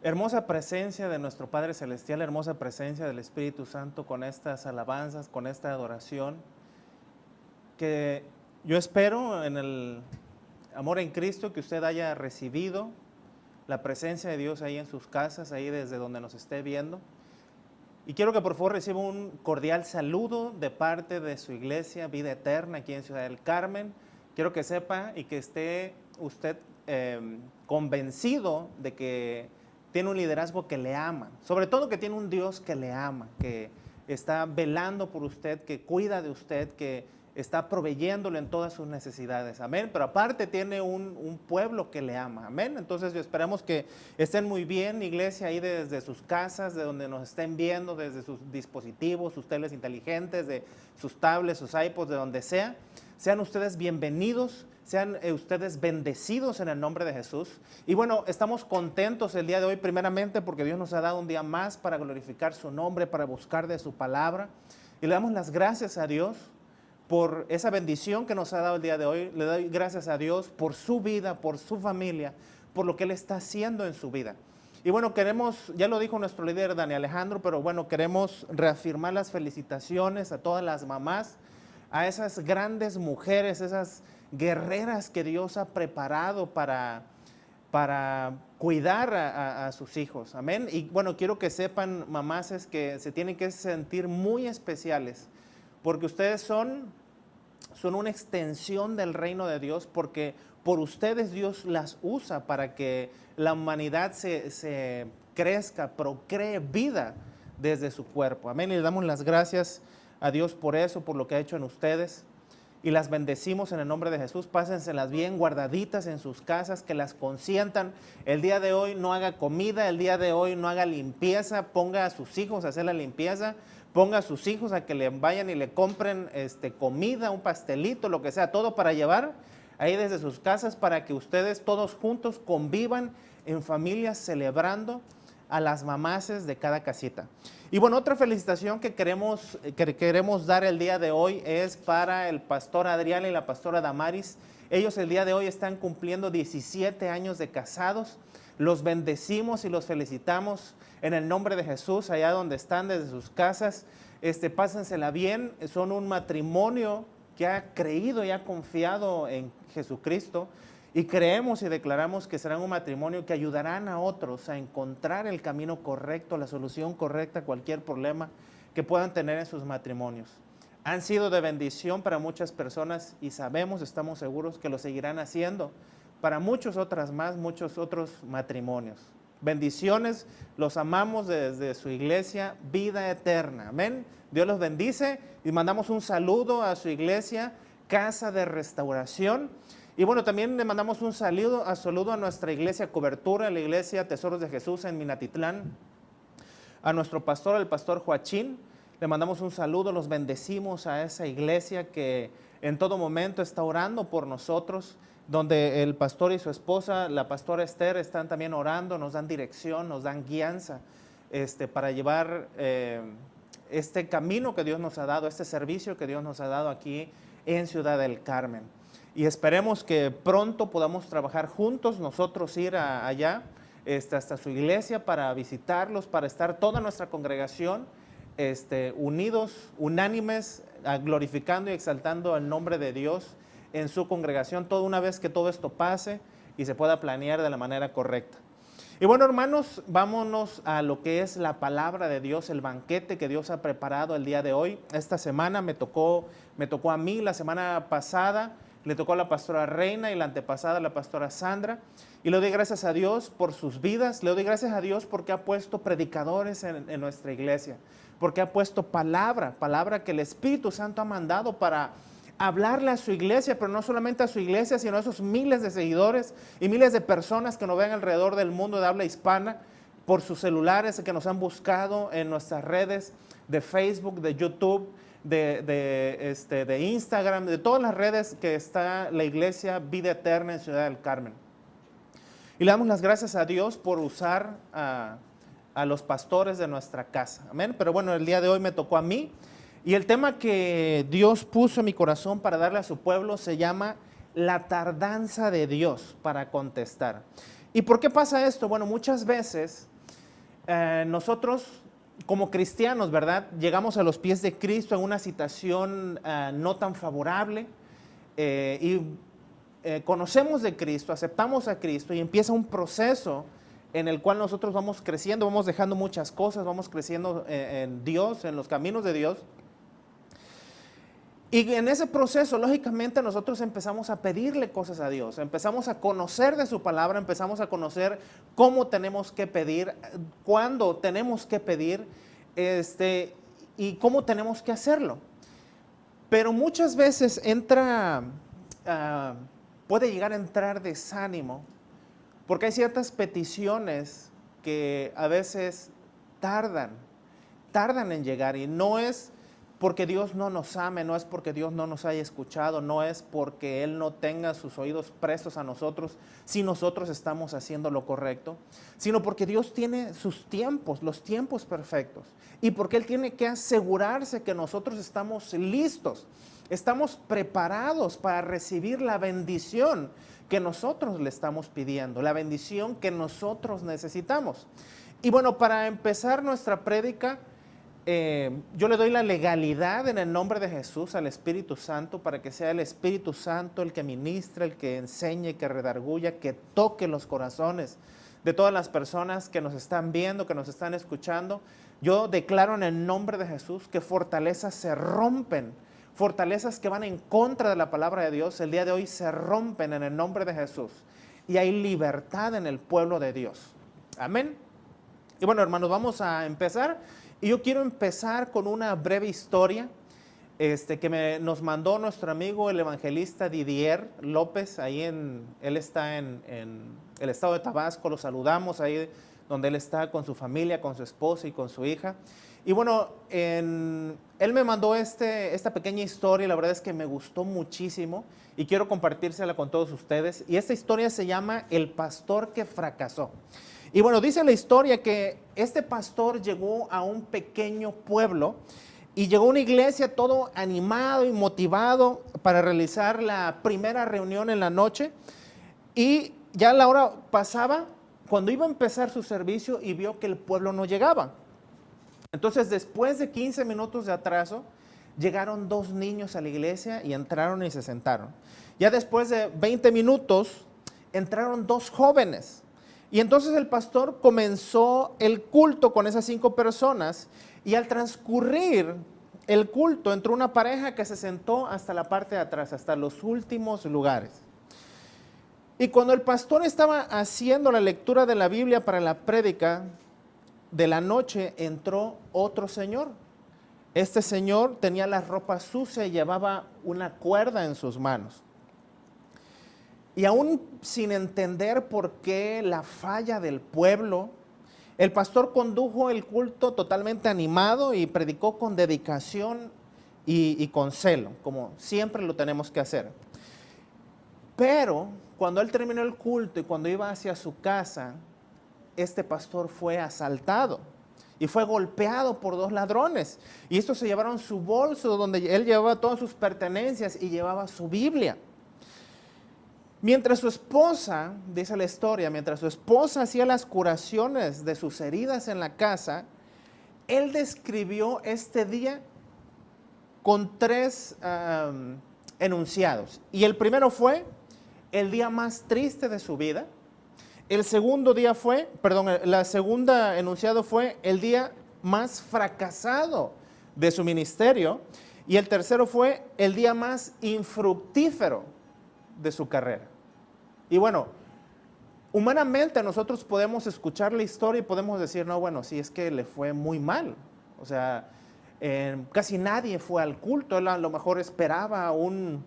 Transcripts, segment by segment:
Hermosa presencia de nuestro Padre Celestial, hermosa presencia del Espíritu Santo con estas alabanzas, con esta adoración, que yo espero en el amor en Cristo que usted haya recibido la presencia de Dios ahí en sus casas, ahí desde donde nos esté viendo. Y quiero que por favor reciba un cordial saludo de parte de su iglesia Vida Eterna aquí en Ciudad del Carmen. Quiero que sepa y que esté usted convencido de que tiene un liderazgo que le ama, sobre todo que tiene un Dios que le ama, que está velando por usted, que cuida de usted, que está proveyéndole en todas sus necesidades, amén, pero aparte tiene un pueblo que le ama, amén. Entonces esperamos que estén muy bien, iglesia, ahí desde sus casas, de donde nos estén viendo, desde sus dispositivos, sus teles inteligentes, de sus tablets, sus iPods, de donde sea. Sean ustedes bienvenidos, sean ustedes bendecidos en el nombre de Jesús. Y bueno, estamos contentos el día de hoy primeramente porque Dios nos ha dado un día más para glorificar su nombre, para buscar de su palabra. Y le damos las gracias a Dios por esa bendición que nos ha dado el día de hoy. Le doy gracias a Dios por su vida, por su familia, por lo que Él está haciendo en su vida. Y bueno, queremos, ya lo dijo nuestro líder Dani Alejandro, pero bueno, queremos reafirmar las felicitaciones a todas las mamás, a esas grandes mujeres, esas guerreras que Dios ha preparado para cuidar a sus hijos, amén. Y bueno, quiero que sepan, mamás, es que se tienen que sentir muy especiales, porque ustedes son una extensión del reino de Dios, porque por ustedes Dios las usa para que la humanidad se crezca, procree vida desde su cuerpo, amén. Y le damos las gracias a Dios por eso, por lo que ha hecho en ustedes. Y las bendecimos en el nombre de Jesús. Pásenselas bien guardaditas en sus casas, que las consientan. El día de hoy no haga comida, el día de hoy no haga limpieza, ponga a sus hijos a hacer la limpieza, ponga a sus hijos a que le vayan y le compren comida, un pastelito, lo que sea, todo para llevar ahí desde sus casas, para que ustedes todos juntos convivan en familias celebrando a las mamases de cada casita. Y bueno, otra felicitación que queremos dar el día de hoy es para el pastor Adrián y la pastora Damaris. Ellos el día de hoy están cumpliendo 17 años de casados. Los bendecimos y los felicitamos en el nombre de Jesús, allá donde están desde sus casas. Pásensela bien, son un matrimonio que ha creído y ha confiado en Jesucristo. Y creemos y declaramos que serán un matrimonio que ayudarán a otros a encontrar el camino correcto, la solución correcta a cualquier problema que puedan tener en sus matrimonios. Han sido de bendición para muchas personas y sabemos, estamos seguros que lo seguirán haciendo para muchos otros matrimonios. Bendiciones, los amamos desde su iglesia Vida Eterna. Amén. Dios los bendice y mandamos un saludo a su iglesia Casa de Restauración. Y bueno, también le mandamos un saludo a nuestra iglesia Cobertura, la iglesia Tesoros de Jesús en Minatitlán. A nuestro pastor, el pastor Joachín, le mandamos un saludo, los bendecimos a esa iglesia que en todo momento está orando por nosotros, donde el pastor y su esposa, la pastora Esther, están también orando, nos dan dirección, nos dan guianza para llevar este camino que Dios nos ha dado, este servicio que Dios nos ha dado aquí en Ciudad del Carmen. Y esperemos que pronto podamos trabajar juntos, nosotros ir allá hasta su iglesia para visitarlos, para estar toda nuestra congregación unidos, unánimes, glorificando y exaltando el nombre de Dios en su congregación, toda una vez que todo esto pase y se pueda planear de la manera correcta. Y bueno, hermanos, vámonos a lo que es la palabra de Dios, el banquete que Dios ha preparado el día de hoy. Esta semana me tocó a mí, la semana pasada le tocó a la pastora Reina y la antepasada a la pastora Sandra. Y le doy gracias a Dios por sus vidas, le doy gracias a Dios porque ha puesto predicadores en nuestra iglesia, porque ha puesto palabra que el Espíritu Santo ha mandado para hablarle a su iglesia, pero no solamente a su iglesia, sino a esos miles de seguidores y miles de personas que nos ven alrededor del mundo de habla hispana por sus celulares, que nos han buscado en nuestras redes de Facebook, de YouTube, de Instagram, de todas las redes que está la iglesia Vida Eterna en Ciudad del Carmen. Y le damos las gracias a Dios por usar a los pastores de nuestra casa. Amén. Pero bueno, el día de hoy me tocó a mí. Y el tema que Dios puso en mi corazón para darle a su pueblo se llama la tardanza de Dios para contestar. ¿Y por qué pasa esto? Bueno, muchas veces nosotros como cristianos, ¿verdad? Llegamos a los pies de Cristo en una situación no tan favorable conocemos de Cristo, aceptamos a Cristo y empieza un proceso en el cual nosotros vamos creciendo, vamos dejando muchas cosas, vamos creciendo en Dios, en los caminos de Dios. Y en ese proceso, lógicamente, nosotros empezamos a pedirle cosas a Dios, empezamos a conocer de su palabra, empezamos a conocer cómo tenemos que pedir, cuándo tenemos que pedir, y cómo tenemos que hacerlo. Pero muchas veces puede llegar a entrar desánimo, porque hay ciertas peticiones que a veces tardan en llegar, y no es porque Dios no nos ame, no es porque Dios no nos haya escuchado, no es porque Él no tenga sus oídos prestos a nosotros si nosotros estamos haciendo lo correcto, sino porque Dios tiene sus tiempos, los tiempos perfectos, y porque Él tiene que asegurarse que nosotros estamos listos, estamos preparados para recibir la bendición que nosotros le estamos pidiendo, la bendición que nosotros necesitamos. Y bueno, para empezar nuestra prédica, yo le doy la legalidad en el nombre de Jesús al Espíritu Santo para que sea el Espíritu Santo el que ministre, el que enseñe, que redarguya, que toque los corazones de todas las personas que nos están viendo, que nos están escuchando. Yo declaro en el nombre de Jesús que fortalezas se rompen, fortalezas que van en contra de la palabra de Dios, el día de hoy se rompen en el nombre de Jesús. Y hay libertad en el pueblo de Dios. Amén. Y bueno, hermanos, vamos a empezar. Y yo quiero empezar con una breve historia que nos mandó nuestro amigo el evangelista Didier López. Él está en el estado de Tabasco, lo saludamos ahí donde él está con su familia, con su esposa y con su hija. Y bueno, él me mandó esta pequeña historia, la verdad es que me gustó muchísimo y quiero compartírsela con todos ustedes. Y esta historia se llama El pastor que fracasó. Y bueno, dice la historia que este pastor llegó a un pequeño pueblo y llegó a una iglesia todo animado y motivado para realizar la primera reunión en la noche. Y ya la hora pasaba cuando iba a empezar su servicio y vio que el pueblo no llegaba. Entonces, después de 15 minutos de atraso, llegaron 2 niños a la iglesia y entraron y se sentaron. Ya después de 20 minutos, entraron 2 jóvenes. Y entonces el pastor comenzó el culto con esas 5 personas y al transcurrir el culto entró una pareja que se sentó hasta la parte de atrás, hasta los últimos lugares. Y cuando el pastor estaba haciendo la lectura de la Biblia para la prédica de la noche, entró otro señor. Este señor tenía la ropa sucia y llevaba una cuerda en sus manos. Y aún sin entender por qué la falla del pueblo, el pastor condujo el culto totalmente animado y predicó con dedicación y con celo, como siempre lo tenemos que hacer. Pero cuando él terminó el culto y cuando iba hacia su casa, este pastor fue asaltado y fue golpeado por 2 ladrones. Y estos se llevaron su bolso donde él llevaba todas sus pertenencias y llevaba su Biblia. Mientras su esposa, dice la historia, mientras su esposa hacía las curaciones de sus heridas en la casa, él describió este día con 3 enunciados. Y el primero fue el día más triste de su vida. El segundo día la segunda enunciado fue el día más fracasado de su ministerio. Y el tercero fue el día más infructífero de su carrera. Y bueno, humanamente nosotros podemos escuchar la historia y podemos decir, no, bueno, sí, es que le fue muy mal. O sea, casi nadie fue al culto. Él a lo mejor esperaba un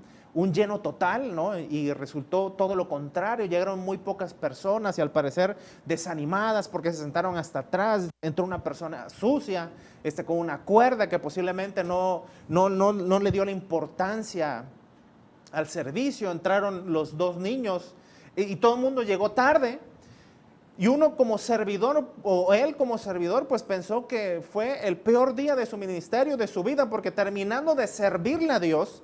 lleno total, ¿no? Y resultó todo lo contrario. Llegaron muy pocas personas y al parecer desanimadas porque se sentaron hasta atrás. Entró una persona sucia, con una cuerda que posiblemente no le dio la importancia al servicio. Entraron los 2 niños y todo el mundo llegó tarde. Y uno como servidor, o él como servidor, pues pensó que fue el peor día de su ministerio, de su vida, porque terminando de servirle a Dios,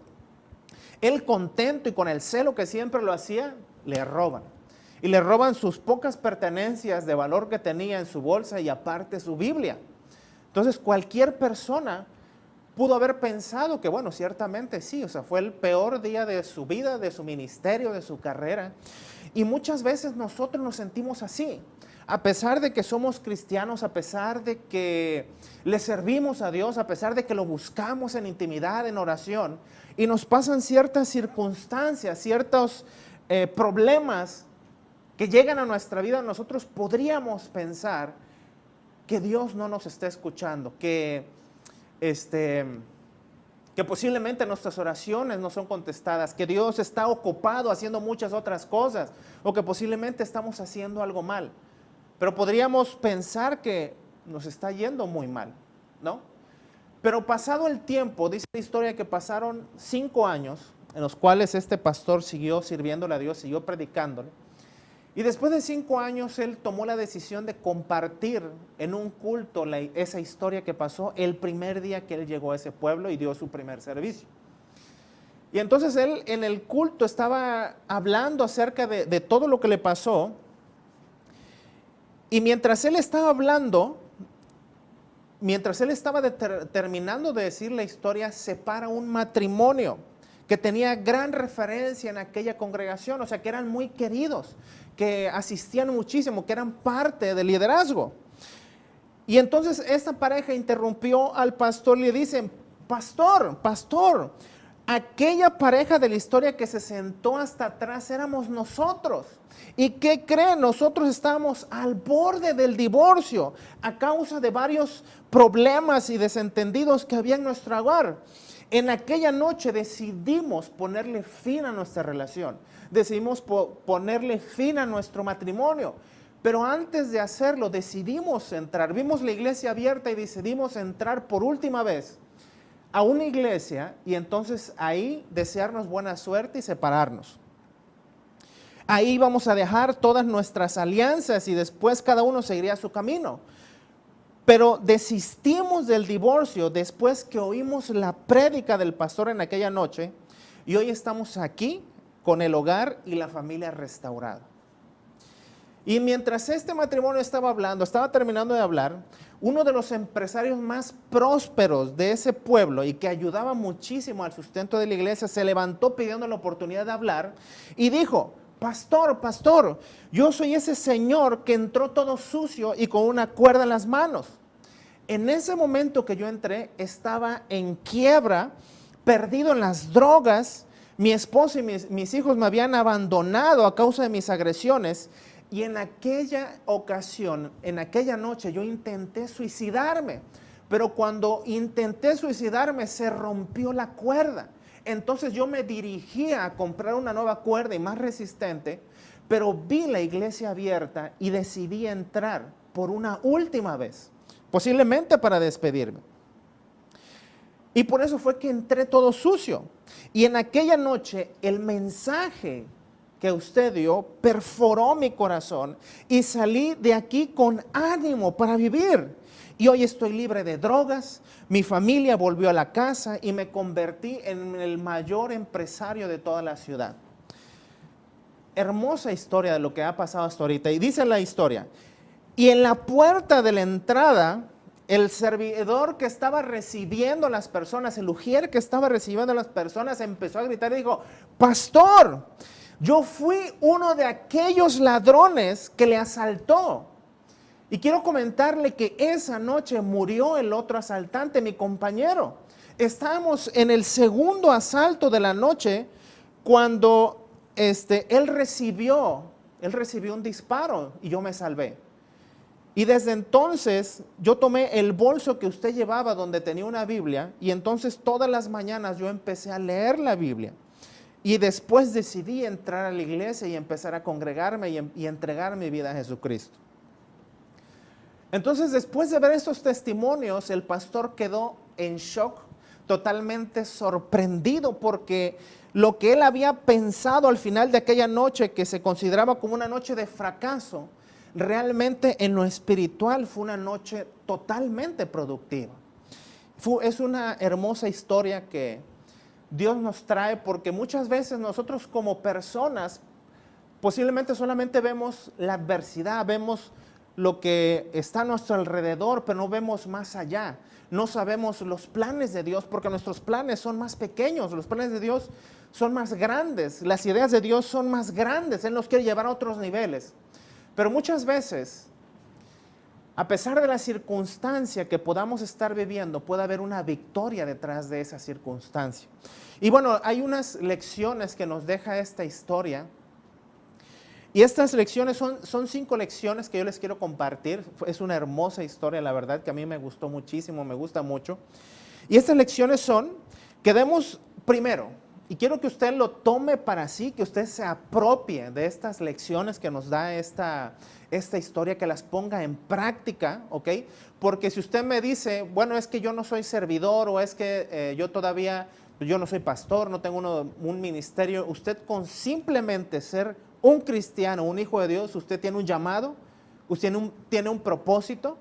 él contento y con el celo que siempre lo hacía, le roban. y le roban sus pocas pertenencias de valor que tenía en su bolsa y aparte su Biblia. Entonces cualquier persona pudo haber pensado que, bueno, ciertamente sí, o sea, fue el peor día de su vida, de su ministerio, de su carrera. Y muchas veces nosotros nos sentimos así. A pesar de que somos cristianos, a pesar de que le servimos a Dios, a pesar de que lo buscamos en intimidad, en oración, y nos pasan ciertas circunstancias, ciertos problemas que llegan a nuestra vida, nosotros podríamos pensar que Dios no nos está escuchando, que posiblemente nuestras oraciones no son contestadas, que Dios está ocupado haciendo muchas otras cosas, o que posiblemente estamos haciendo algo mal. Pero podríamos pensar que nos está yendo muy mal, ¿no? Pero pasado el tiempo, dice la historia que pasaron 5 años en los cuales este pastor siguió sirviéndole a Dios, siguió predicándole. Y después de 5 años, él tomó la decisión de compartir en un culto esa historia que pasó el primer día que él llegó a ese pueblo y dio su primer servicio. Y entonces él en el culto estaba hablando acerca de todo lo que le pasó. Y mientras él estaba hablando, mientras él estaba terminando de decir la historia, se para un matrimonio que tenía gran referencia en aquella congregación, o sea, que eran muy queridos, que asistían muchísimo, que eran parte del liderazgo. Y entonces esta pareja interrumpió al pastor y le dicen: pastor, aquella pareja de la historia que se sentó hasta atrás éramos nosotros. ¿Y qué creen? Nosotros estábamos al borde del divorcio a causa de varios problemas y desentendidos que había en nuestro hogar. En aquella noche decidimos ponerle fin a nuestra relación, decidimos ponerle fin a nuestro matrimonio, pero antes de hacerlo decidimos entrar, vimos la iglesia abierta y decidimos entrar por última vez a una iglesia y entonces ahí desearnos buena suerte y separarnos. Ahí vamos a dejar todas nuestras alianzas y después cada uno seguiría su camino. Pero desistimos del divorcio después que oímos la prédica del pastor en aquella noche y hoy estamos aquí con el hogar y la familia restaurada. Y mientras este matrimonio estaba hablando, estaba terminando de hablar, uno de los empresarios más prósperos de ese pueblo y que ayudaba muchísimo al sustento de la iglesia se levantó pidiendo la oportunidad de hablar y dijo: pastor, yo soy ese señor que entró todo sucio y con una cuerda en las manos. En ese momento que yo entré, estaba en quiebra, perdido en las drogas, mi esposa y mis hijos me habían abandonado a causa de mis agresiones, y en aquella ocasión, en aquella noche, yo intenté suicidarme, pero cuando intenté suicidarme se rompió la cuerda. Entonces yo me dirigía a comprar una nueva cuerda y más resistente, pero vi la iglesia abierta y decidí entrar por una última vez, posiblemente para despedirme. Y por eso fue que entré todo sucio. Y en aquella noche el mensaje que usted dio perforó mi corazón y salí de aquí con ánimo para vivir. Y hoy estoy libre de drogas, mi familia volvió a la casa y me convertí en el mayor empresario de toda la ciudad. Hermosa historia de lo que ha pasado hasta ahorita. Y dice la historia: y en la puerta de la entrada, el servidor que estaba recibiendo a las personas, el ujier que estaba recibiendo a las personas, empezó a gritar y dijo: pastor, yo fui uno de aquellos ladrones que le asaltó. Y quiero comentarle que esa noche murió el otro asaltante, mi compañero. Estábamos en el segundo asalto de la noche cuando él recibió un disparo y yo me salvé. Y desde entonces yo tomé el bolso que usted llevaba donde tenía una Biblia y entonces todas las mañanas yo empecé a leer la Biblia. Y después decidí entrar a la iglesia y empezar a congregarme y entregar mi vida a Jesucristo. Entonces, después de ver estos testimonios, el pastor quedó en shock, totalmente sorprendido, porque lo que él había pensado al final de aquella noche, que se consideraba como una noche de fracaso, realmente en lo espiritual fue una noche totalmente productiva. Es una hermosa historia que Dios nos trae, porque muchas veces nosotros como personas Posiblemente solamente vemos la adversidad, vemos lo que está a nuestro alrededor, pero no vemos más allá. No sabemos los planes de Dios porque nuestros planes son más pequeños, los planes de Dios son más grandes, las ideas de Dios son más grandes, Él nos quiere llevar a otros niveles. Pero muchas veces, a pesar de la circunstancia que podamos estar viviendo, puede haber una victoria detrás de esa circunstancia. Y bueno, hay unas lecciones que nos deja esta historia. Y estas lecciones son 5 lecciones que yo les quiero compartir. Es una hermosa historia, la verdad, que a mí me gustó muchísimo, me gusta mucho. Y estas lecciones son que demos primero, y quiero que usted lo tome para sí, que usted se apropie de estas lecciones que nos da esta historia, que las ponga en práctica, ¿ok? Porque si usted me dice, bueno, es que yo no soy servidor, o es que yo no soy pastor, no tengo un ministerio, usted con simplemente ser un cristiano, un hijo de Dios, usted tiene un llamado, usted tiene un propósito.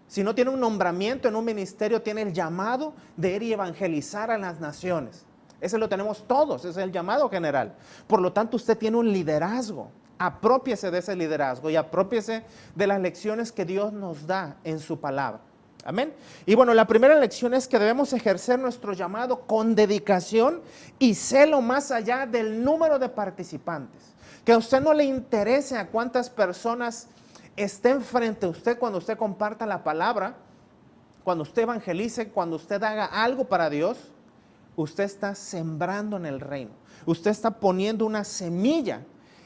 Si no tiene un nombramiento en un ministerio, tiene el llamado de ir y evangelizar a las naciones. Ese lo tenemos todos, ese es el llamado general. Por lo tanto, usted tiene un liderazgo. Aprópiese de ese liderazgo y aprópiese de las lecciones que Dios nos da en su palabra. Amén. Y bueno, la primera lección es que debemos ejercer nuestro llamado con dedicación y celo más allá del número de participantes. Que a usted no le interese a cuántas personas estén frente a usted cuando usted comparta la palabra, cuando usted evangelice, cuando usted haga algo para Dios. Usted está sembrando en el reino. Usted está poniendo una semilla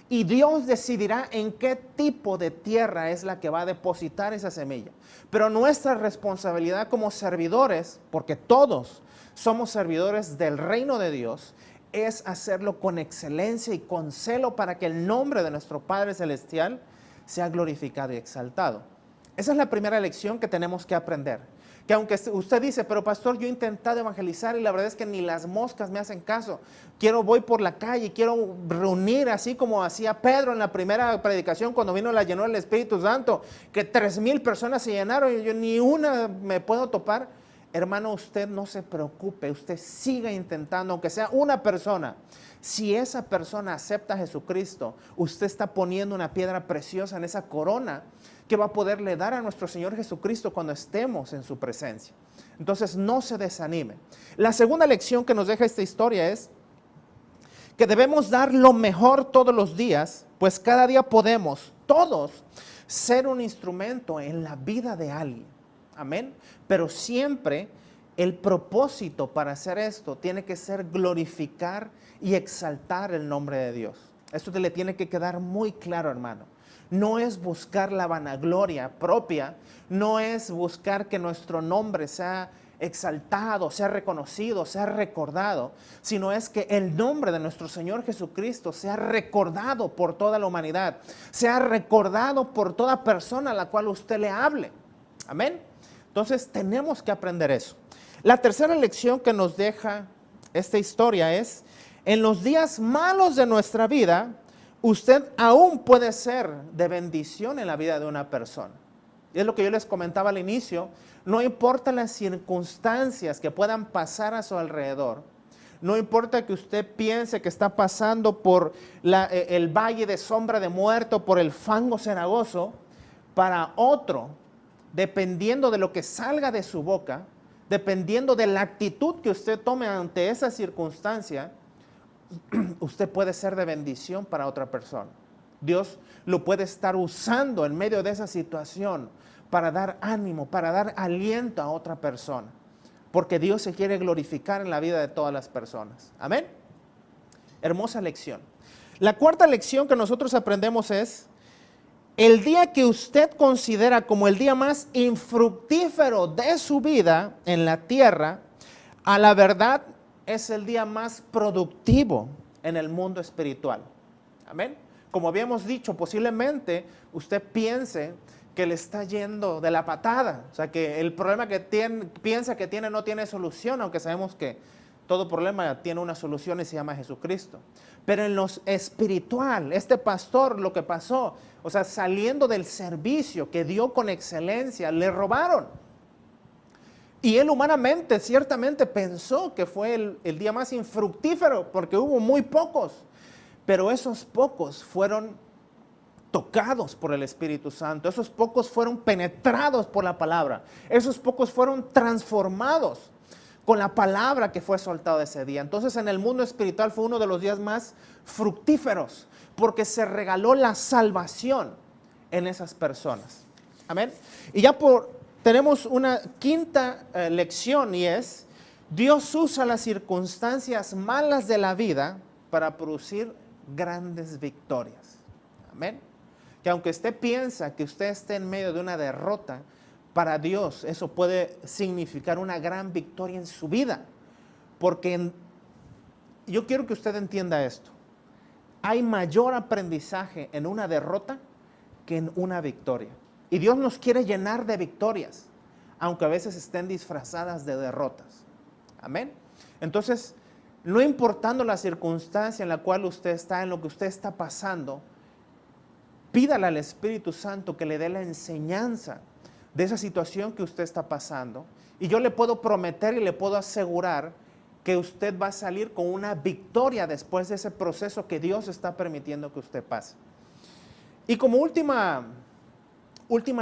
y Dios decidirá en qué tipo de tierra es la que va a depositar esa semilla. Pero nuestra responsabilidad como servidores, porque todos somos servidores del reino de Dios, es hacerlo con excelencia y con celo para que el nombre de nuestro Padre Celestial sea glorificado y exaltado. Esa es la primera lección que tenemos que aprender. Que aunque usted dice, pero pastor, yo he intentado evangelizar y la verdad es que ni las moscas me hacen caso. Voy por la calle y quiero reunir así como hacía Pedro en la primera predicación cuando la llenó el Espíritu Santo, que 3,000 personas se llenaron y yo ni una me puedo topar. Hermano, usted no se preocupe, usted siga intentando, aunque sea una persona. Si esa persona acepta a Jesucristo, usted está poniendo una piedra preciosa en esa corona que va a poderle dar a nuestro Señor Jesucristo cuando estemos en su presencia. Entonces no se desanime. La segunda lección que nos deja esta historia es que debemos dar lo mejor todos los días, pues cada día podemos todos ser un instrumento en la vida de alguien. Amén. Pero siempre el propósito para hacer esto tiene que ser glorificar y exaltar el nombre de Dios. Esto le tiene que quedar muy claro, hermano. No es buscar la vanagloria propia, no es buscar que nuestro nombre sea exaltado, sea reconocido, sea recordado, sino es que el nombre de nuestro Señor Jesucristo sea recordado por toda la humanidad, sea recordado por toda persona a la cual usted le hable. Amén. Entonces tenemos que aprender eso. La tercera lección que nos deja esta historia es, en los días malos de nuestra vida, usted aún puede ser de bendición en la vida de una persona. Y es lo que yo les comentaba al inicio, no importa las circunstancias que puedan pasar a su alrededor, no importa que usted piense que está pasando por el valle de sombra de muerte, por el fango cenagoso, para otro, dependiendo de lo que salga de su boca, dependiendo de la actitud que usted tome ante esa circunstancia, usted puede ser de bendición para otra persona. Dios lo puede estar usando en medio de esa situación para dar ánimo, para dar aliento a otra persona. Porque Dios se quiere glorificar en la vida de todas las personas. Amén. Hermosa lección. La cuarta lección que nosotros aprendemos es, el día que usted considera como el día más infructífero de su vida en la tierra, a la verdad es el día más productivo en el mundo espiritual. Amén. Como habíamos dicho, posiblemente usted piense que le está yendo de la patada. O sea, que el problema que piensa que tiene no tiene solución, aunque sabemos que todo problema tiene una solución y se llama Jesucristo. Pero en lo espiritual, este pastor, lo que pasó, o sea, saliendo del servicio que dio con excelencia, le robaron. Y él humanamente, ciertamente pensó que fue el día más infructífero, porque hubo muy pocos. Pero esos pocos fueron tocados por el Espíritu Santo, esos pocos fueron penetrados por la palabra, esos pocos fueron transformados con la palabra que fue soltada ese día. Entonces en el mundo espiritual fue uno de los días más fructíferos, porque se regaló la salvación en esas personas. Amén. Y ya tenemos una quinta lección, y es: Dios usa las circunstancias malas de la vida para producir grandes victorias. Amén. Que aunque usted piensa que usted esté en medio de una derrota, para Dios eso puede significar una gran victoria en su vida. Porque yo quiero que usted entienda esto. Hay mayor aprendizaje en una derrota que en una victoria. Y Dios nos quiere llenar de victorias, aunque a veces estén disfrazadas de derrotas. Amén. Entonces, no importando la circunstancia en la cual usted está, en lo que usted está pasando, pídale al Espíritu Santo que le dé la enseñanza de esa situación que usted está pasando. Y yo le puedo prometer y le puedo asegurar que usted va a salir con una victoria después de ese proceso que Dios está permitiendo que usted pase. Y como última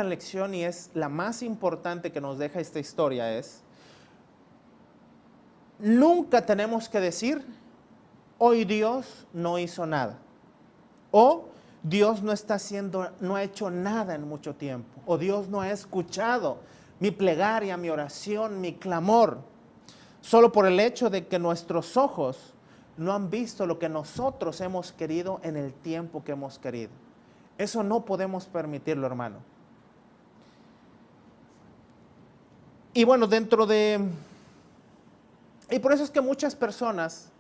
lección, y es la más importante que nos deja esta historia, es: nunca tenemos que decir, hoy Dios no hizo nada, o Dios no ha hecho nada en mucho tiempo, o Dios no ha escuchado mi plegaria, mi oración, mi clamor, solo por el hecho de que nuestros ojos no han visto lo que nosotros hemos querido en el tiempo que hemos querido. Eso no podemos permitirlo, hermano. Y bueno, y por eso es que muchas personas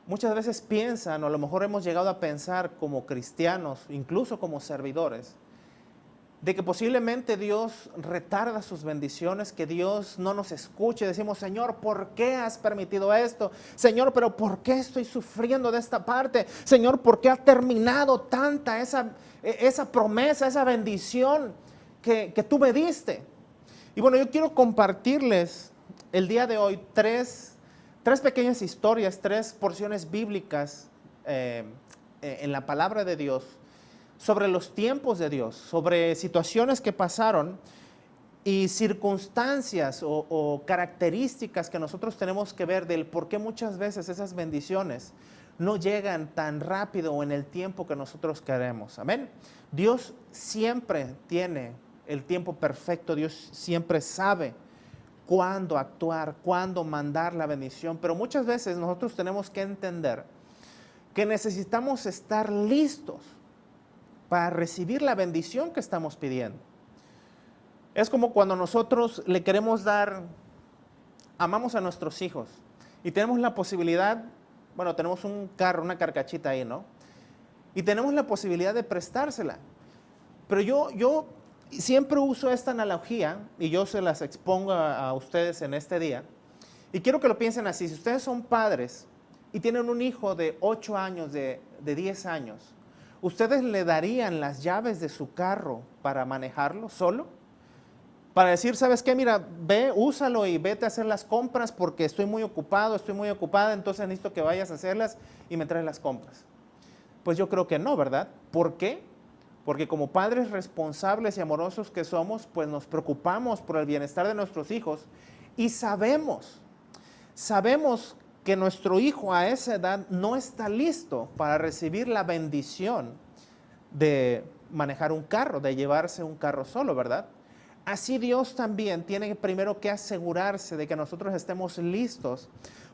muchas veces piensan, o a lo mejor hemos llegado a pensar como cristianos, incluso como servidores, de que posiblemente Dios retarda sus bendiciones, que Dios no nos escuche. Decimos: Señor, ¿por qué has permitido esto? Señor, pero ¿por qué estoy sufriendo de esta parte? Señor, ¿por qué ha terminado tanta esa promesa, esa bendición que tú me diste? Y bueno, yo quiero compartirles el día de hoy tres pequeñas historias, tres porciones bíblicas en la palabra de Dios, sobre los tiempos de Dios, sobre situaciones que pasaron y circunstancias o características que nosotros tenemos que ver del por qué muchas veces esas bendiciones no llegan tan rápido o en el tiempo que nosotros queremos. Amén. Dios siempre tiene el tiempo perfecto, Dios siempre sabe cuándo actuar, cuándo mandar la bendición, pero muchas veces nosotros tenemos que entender que necesitamos estar listos para recibir la bendición que estamos pidiendo. Es como cuando nosotros le queremos amamos a nuestros hijos y tenemos la posibilidad, bueno, tenemos un carro, una carcachita ahí, ¿no? Y tenemos la posibilidad de prestársela. Pero yo siempre uso esta analogía y yo se las expongo a ustedes en este día. Y quiero que lo piensen así: si ustedes son padres y tienen un hijo de 8 años, de 10 años, ¿ustedes le darían las llaves de su carro para manejarlo solo? Para decir: ¿sabes qué? Mira, ve, úsalo y vete a hacer las compras porque estoy muy ocupado, estoy muy ocupada, entonces necesito que vayas a hacerlas y me traes las compras. Pues yo creo que no, ¿verdad? ¿Por qué? Porque como padres responsables y amorosos que somos, pues nos preocupamos por el bienestar de nuestros hijos y sabemos que nuestro hijo a esa edad no está listo para recibir la bendición de manejar un carro, de llevarse un carro solo, ¿verdad? Así Dios también tiene primero que asegurarse de que nosotros estemos listos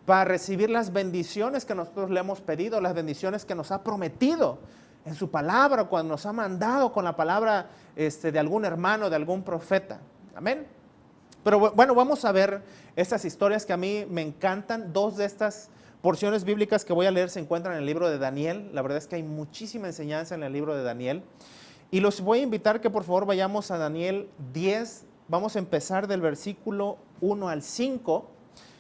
para recibir las bendiciones que nosotros le hemos pedido, las bendiciones que nos ha prometido en su palabra, cuando nos ha mandado con la palabra de algún hermano, de algún profeta. Amén. Pero bueno, vamos a ver estas historias que a mí me encantan. Dos de estas porciones bíblicas que voy a leer se encuentran en el libro de Daniel. La verdad es que hay muchísima enseñanza en el libro de Daniel. Y los voy a invitar que por favor vayamos a Daniel 10. Vamos a empezar del versículo 1 al 5.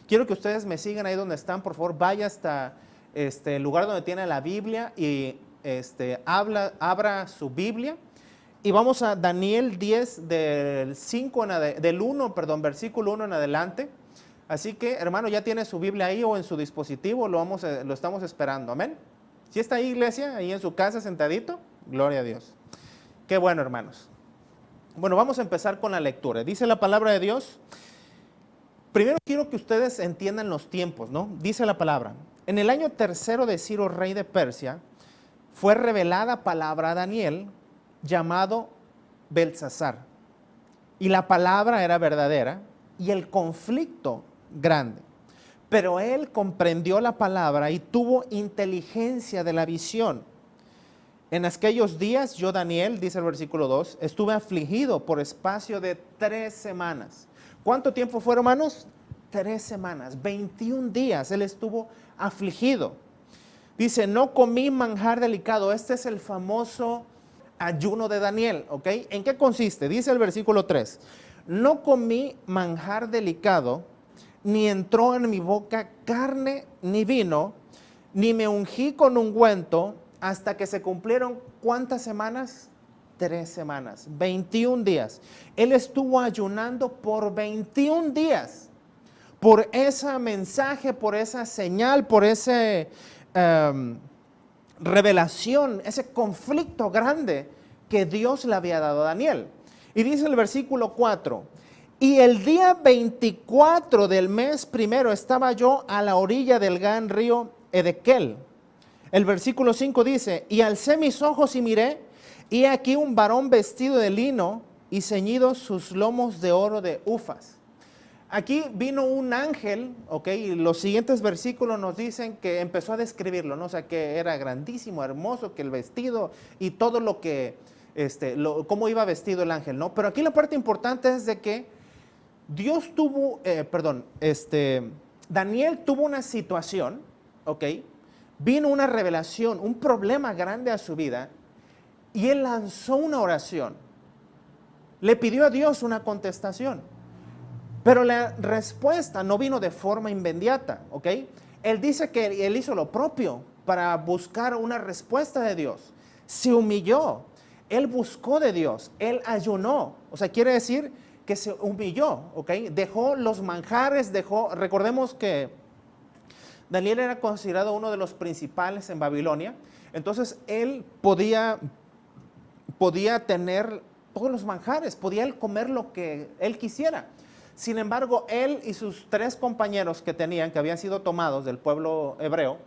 Quiero que ustedes me sigan ahí donde están. Por favor, vaya hasta el lugar donde tiene la Biblia y abra su Biblia. Y vamos a Daniel 10 versículo 1 en adelante. Así que, hermano, ya tiene su Biblia ahí o en su dispositivo, lo estamos esperando. Amén. ¿Sí está ahí, iglesia? Ahí en su casa sentadito. Gloria a Dios. Qué bueno, hermanos. Bueno, vamos a empezar con la lectura. Dice la palabra de Dios. Primero quiero que ustedes entiendan los tiempos, ¿no? Dice la palabra. En el año tercero de Ciro, rey de Persia, fue revelada palabra a Daniel, llamado Beltsasar. Y la palabra era verdadera y el conflicto grande. Pero él comprendió la palabra y tuvo inteligencia de la visión. En aquellos días yo, Daniel, dice el versículo 2, estuve afligido por espacio de 3 semanas. ¿Cuánto tiempo fue, hermanos? 3 semanas, 21 días él estuvo afligido. Dice, no comí manjar delicado. Este es el famoso ayuno de Daniel, ¿ok? ¿En qué consiste? Dice el versículo 3, no comí manjar delicado, ni entró en mi boca carne ni vino, ni me ungí con ungüento, hasta que se cumplieron, ¿cuántas semanas? 3 semanas, 21 días. Él estuvo ayunando por 21 días, por ese mensaje, por esa señal, por ese revelación, ese conflicto grande que Dios le había dado a Daniel. Y dice el versículo 4, y el día 24 del mes primero estaba yo a la orilla del gran río Edequel. El versículo 5 dice, y alcé mis ojos y miré, y aquí un varón vestido de lino y ceñidos sus lomos de oro de Ufaz. Aquí vino un ángel, ok, y los siguientes versículos nos dicen que empezó a describirlo, ¿no? O sea, que era grandísimo, hermoso, que el vestido y todo lo que, cómo iba vestido el ángel, ¿no? Pero aquí la parte importante es de que Dios tuvo, Daniel tuvo una situación, ok, vino una revelación, un problema grande a su vida, y él lanzó una oración, le pidió a Dios una contestación. Pero la respuesta no vino de forma inmediata, ¿ok? Él dice que él hizo lo propio para buscar una respuesta de Dios. Se humilló, él buscó de Dios, él ayunó. O sea, quiere decir que se humilló, ¿ok? Dejó los manjares, recordemos que Daniel era considerado uno de los principales en Babilonia. Entonces, él podía tener todos los manjares, podía él comer lo que él quisiera. Sin embargo, él y sus 3 compañeros que tenían, que habían sido tomados del pueblo hebreo,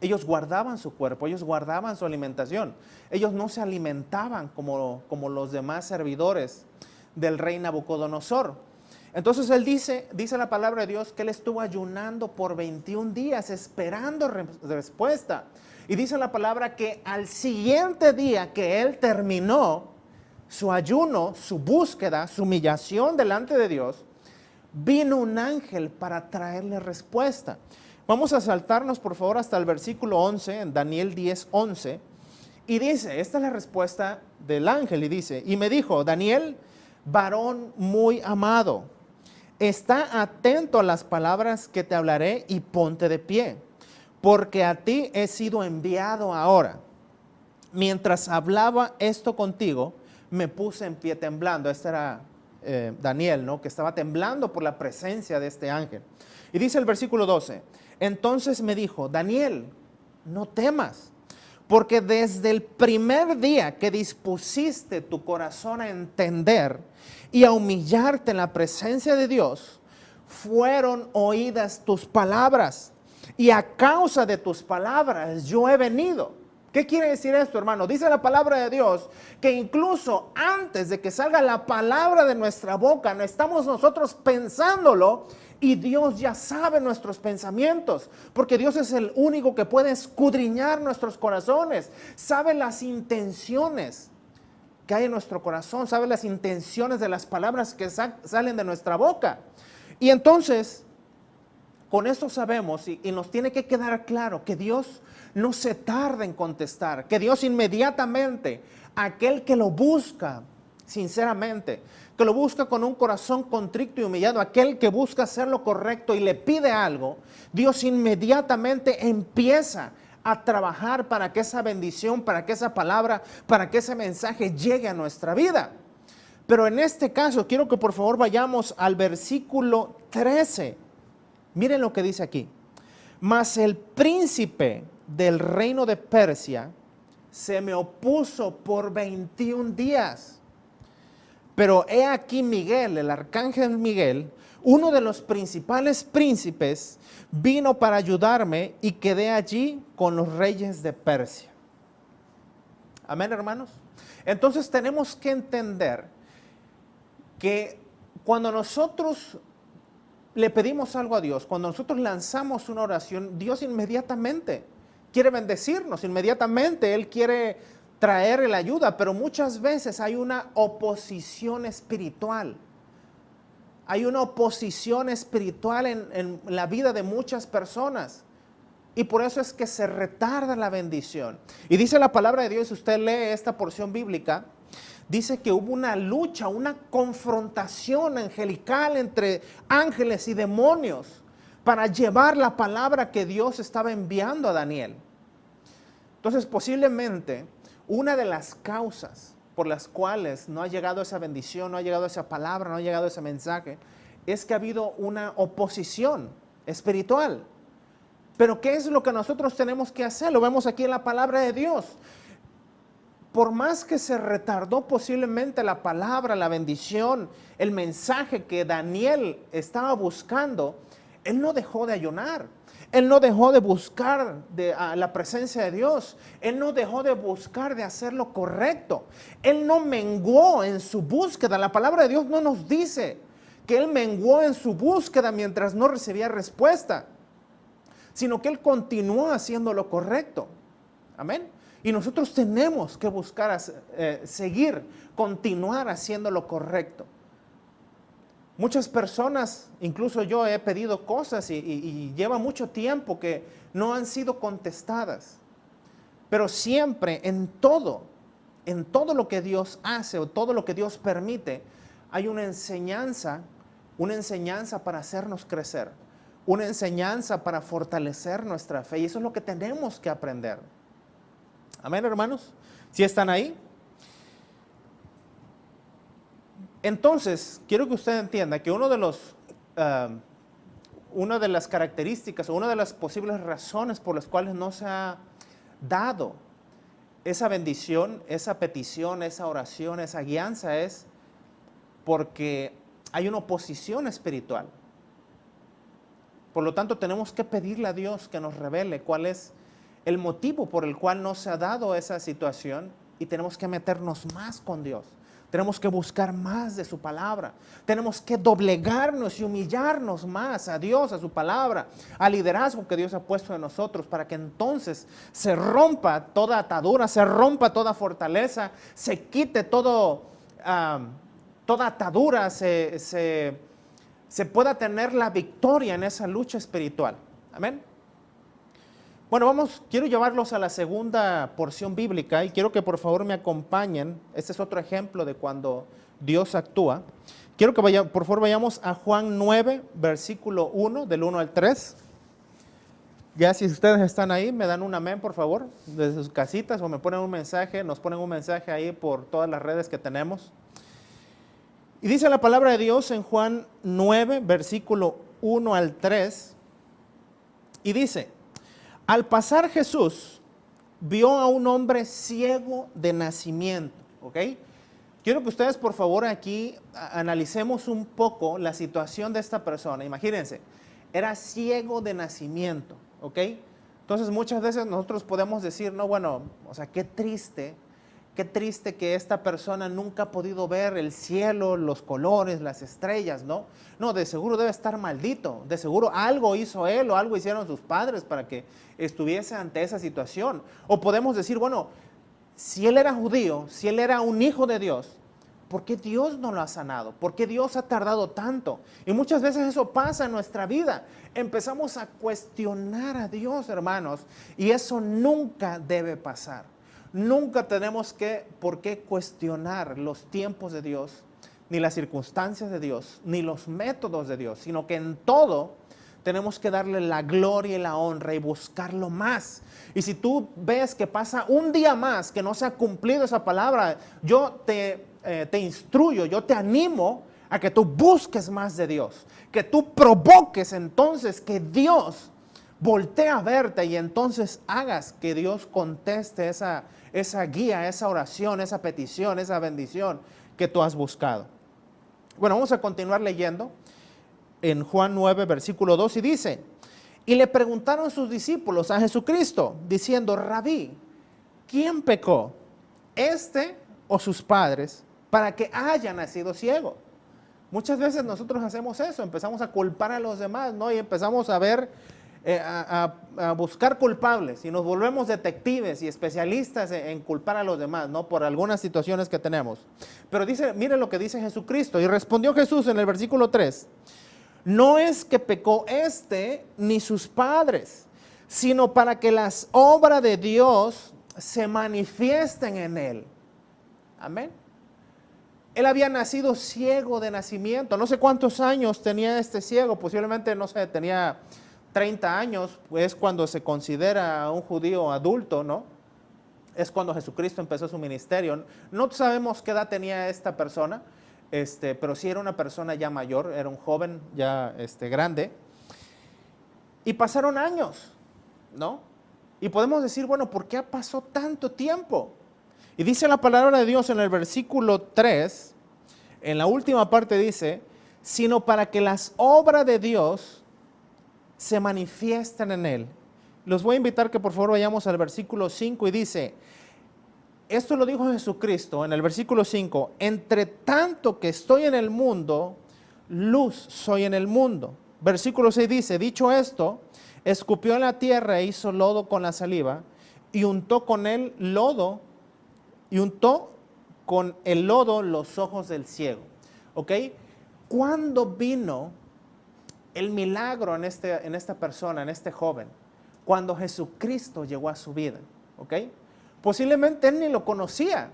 ellos guardaban su cuerpo, ellos guardaban su alimentación. Ellos no se alimentaban como los demás servidores del rey Nabucodonosor. Entonces él dice la palabra de Dios que él estuvo ayunando por 21 días esperando respuesta. Y dice la palabra que al siguiente día que él terminó su ayuno, su búsqueda, su humillación delante de Dios, vino un ángel para traerle respuesta. Vamos a saltarnos por favor hasta el versículo 11, en Daniel 10, 11, y dice, esta es la respuesta del ángel, y dice, y me dijo, Daniel, varón muy amado, está atento a las palabras que te hablaré y ponte de pie, porque a ti he sido enviado ahora. Mientras hablaba esto contigo, me puse en pie temblando. Este era Daniel, ¿no? Que estaba temblando por la presencia de este ángel. Y dice el versículo 12, entonces me dijo, Daniel, no temas, porque desde el primer día que dispusiste tu corazón a entender y a humillarte en la presencia de Dios, fueron oídas tus palabras, y a causa de tus palabras yo he venido. ¿Qué quiere decir esto, hermano? Dice la palabra de Dios que incluso antes de que salga la palabra de nuestra boca, no estamos nosotros pensándolo, y Dios ya sabe nuestros pensamientos, porque Dios es el único que puede escudriñar nuestros corazones, sabe las intenciones que hay en nuestro corazón, sabe las intenciones de las palabras que salen de nuestra boca. Y entonces, con esto sabemos y nos tiene que quedar claro que Dios no se tarda en contestar, que Dios inmediatamente, aquel que lo busca sinceramente, que lo busca con un corazón contrito y humillado, aquel que busca hacer lo correcto y le pide algo, Dios inmediatamente empieza a trabajar para que esa bendición, para que esa palabra, para que ese mensaje llegue a nuestra vida. Pero en este caso, quiero que por favor vayamos al versículo 13. Miren lo que dice aquí. Mas el príncipe del reino de Persia se me opuso por 21 días. Pero he aquí Miguel, el arcángel Miguel, uno de los principales príncipes, vino para ayudarme y quedé allí con los reyes de Persia. Amén, hermanos. Entonces tenemos que entender que cuando nosotros le pedimos algo a Dios, cuando nosotros lanzamos una oración, Dios inmediatamente quiere bendecirnos, inmediatamente Él quiere traer la ayuda, pero muchas veces hay una oposición espiritual. Hay una oposición espiritual en la vida de muchas personas. Y por eso es que se retarda la bendición. Y dice la palabra de Dios, si usted lee esta porción bíblica, dice que hubo una lucha, una confrontación angelical entre ángeles y demonios para llevar la palabra que Dios estaba enviando a Daniel. Entonces, posiblemente, una de las causas por las cuales no ha llegado esa bendición, no ha llegado esa palabra, no ha llegado ese mensaje, es que ha habido una oposición espiritual. Pero ¿qué es lo que nosotros tenemos que hacer? Lo vemos aquí en la palabra de Dios. Por más que se retardó posiblemente la palabra, la bendición, el mensaje que Daniel estaba buscando, él no dejó de ayunar. Él no dejó de buscar la presencia de Dios. Él no dejó de buscar de hacer lo correcto. Él no menguó en su búsqueda. La palabra de Dios no nos dice que él menguó en su búsqueda mientras no recibía respuesta, sino que él continuó haciendo lo correcto. Amén. Y nosotros tenemos que buscar seguir, continuar haciendo lo correcto. Muchas personas, incluso yo he pedido cosas y lleva mucho tiempo que no han sido contestadas. Pero siempre en todo lo que Dios hace o todo lo que Dios permite, hay una enseñanza para hacernos crecer, una enseñanza para fortalecer nuestra fe. Y eso es lo que tenemos que aprender. Amén, hermanos. ¿Sí están ahí? Entonces, quiero que usted entienda que una de las características o una de las posibles razones por las cuales no se ha dado esa bendición, esa petición, esa oración, esa guianza es porque hay una oposición espiritual. Por lo tanto, tenemos que pedirle a Dios que nos revele cuál es el motivo por el cual no se ha dado esa situación y tenemos que meternos más con Dios. Tenemos que buscar más de su palabra. Tenemos que doblegarnos y humillarnos más a Dios, a su palabra, al liderazgo que Dios ha puesto en nosotros para que entonces se rompa toda atadura, se rompa toda fortaleza, se quite toda atadura, se pueda tener la victoria en esa lucha espiritual. Amén. Bueno, quiero llevarlos a la segunda porción bíblica y quiero que por favor me acompañen. Este es otro ejemplo de cuando Dios actúa. Quiero que por favor vayamos a Juan 9, versículo 1, del 1 al 3. Ya si ustedes están ahí, me dan un amén, por favor, desde sus casitas o me ponen un mensaje, nos ponen un mensaje ahí por todas las redes que tenemos. Y dice la palabra de Dios en Juan 9, versículo 1 al 3, y dice: al pasar Jesús, vio a un hombre ciego de nacimiento, ¿ok? Quiero que ustedes por favor aquí analicemos un poco la situación de esta persona. Imagínense, era ciego de nacimiento, ¿ok? Entonces muchas veces nosotros podemos decir, no, bueno, o sea, qué triste que esta persona nunca ha podido ver el cielo, los colores, las estrellas, ¿no? No, de seguro debe estar maldito, de seguro algo hizo él o algo hicieron sus padres para que estuviese ante esa situación. O podemos decir, bueno, si él era judío, si él era un hijo de Dios, ¿por qué Dios no lo ha sanado? ¿Por qué Dios ha tardado tanto? Y muchas veces eso pasa en nuestra vida. Empezamos a cuestionar a Dios, hermanos, y eso nunca debe pasar. Nunca tenemos por qué cuestionar los tiempos de Dios, ni las circunstancias de Dios, ni los métodos de Dios, sino que en todo tenemos que darle la gloria y la honra y buscarlo más. Y si tú ves que pasa un día más que no se ha cumplido esa palabra, yo te instruyo, yo te animo a que tú busques más de Dios, que tú provoques entonces que Dios voltea a verte y entonces hagas que Dios conteste esa guía, esa oración, esa petición, esa bendición que tú has buscado. Bueno, vamos a continuar leyendo en Juan 9, versículo 2, y dice: y le preguntaron sus discípulos a Jesucristo, diciendo: Rabí, ¿quién pecó, este o sus padres, para que haya nacido ciego? Muchas veces nosotros hacemos eso, empezamos a culpar a los demás, ¿no? Y empezamos a ver, a buscar culpables, y nos volvemos detectives y especialistas en culpar a los demás, ¿no? Por algunas situaciones que tenemos. Pero dice, mire lo que dice Jesucristo. Y respondió Jesús en el versículo 3: no es que pecó este ni sus padres, sino para que las obras de Dios se manifiesten en él. Amén. Él había nacido ciego de nacimiento. No sé cuántos años tenía este ciego, posiblemente, no sé, tenía 30 años, pues cuando se considera un judío adulto, ¿no? Es cuando Jesucristo empezó su ministerio. No sabemos qué edad tenía esta persona, pero sí era una persona ya mayor, era un joven ya grande. Y pasaron años, ¿no? Y podemos decir, bueno, ¿por qué pasó tanto tiempo? Y dice la palabra de Dios en el versículo 3, en la última parte dice: sino para que las obras de Dios se manifiesten en él. Los voy a invitar que por favor vayamos al versículo 5 y dice, esto lo dijo Jesucristo en el versículo 5: entre tanto que estoy en el mundo, luz soy en el mundo. Versículo 6 dice: dicho esto, escupió en la tierra e hizo lodo con la saliva, y untó con el lodo los ojos del ciego. ¿Ok? ¿Cuándo vino el milagro en esta persona, en este joven? Cuando Jesucristo llegó a su vida. ¿Ok? Posiblemente él ni lo conocía,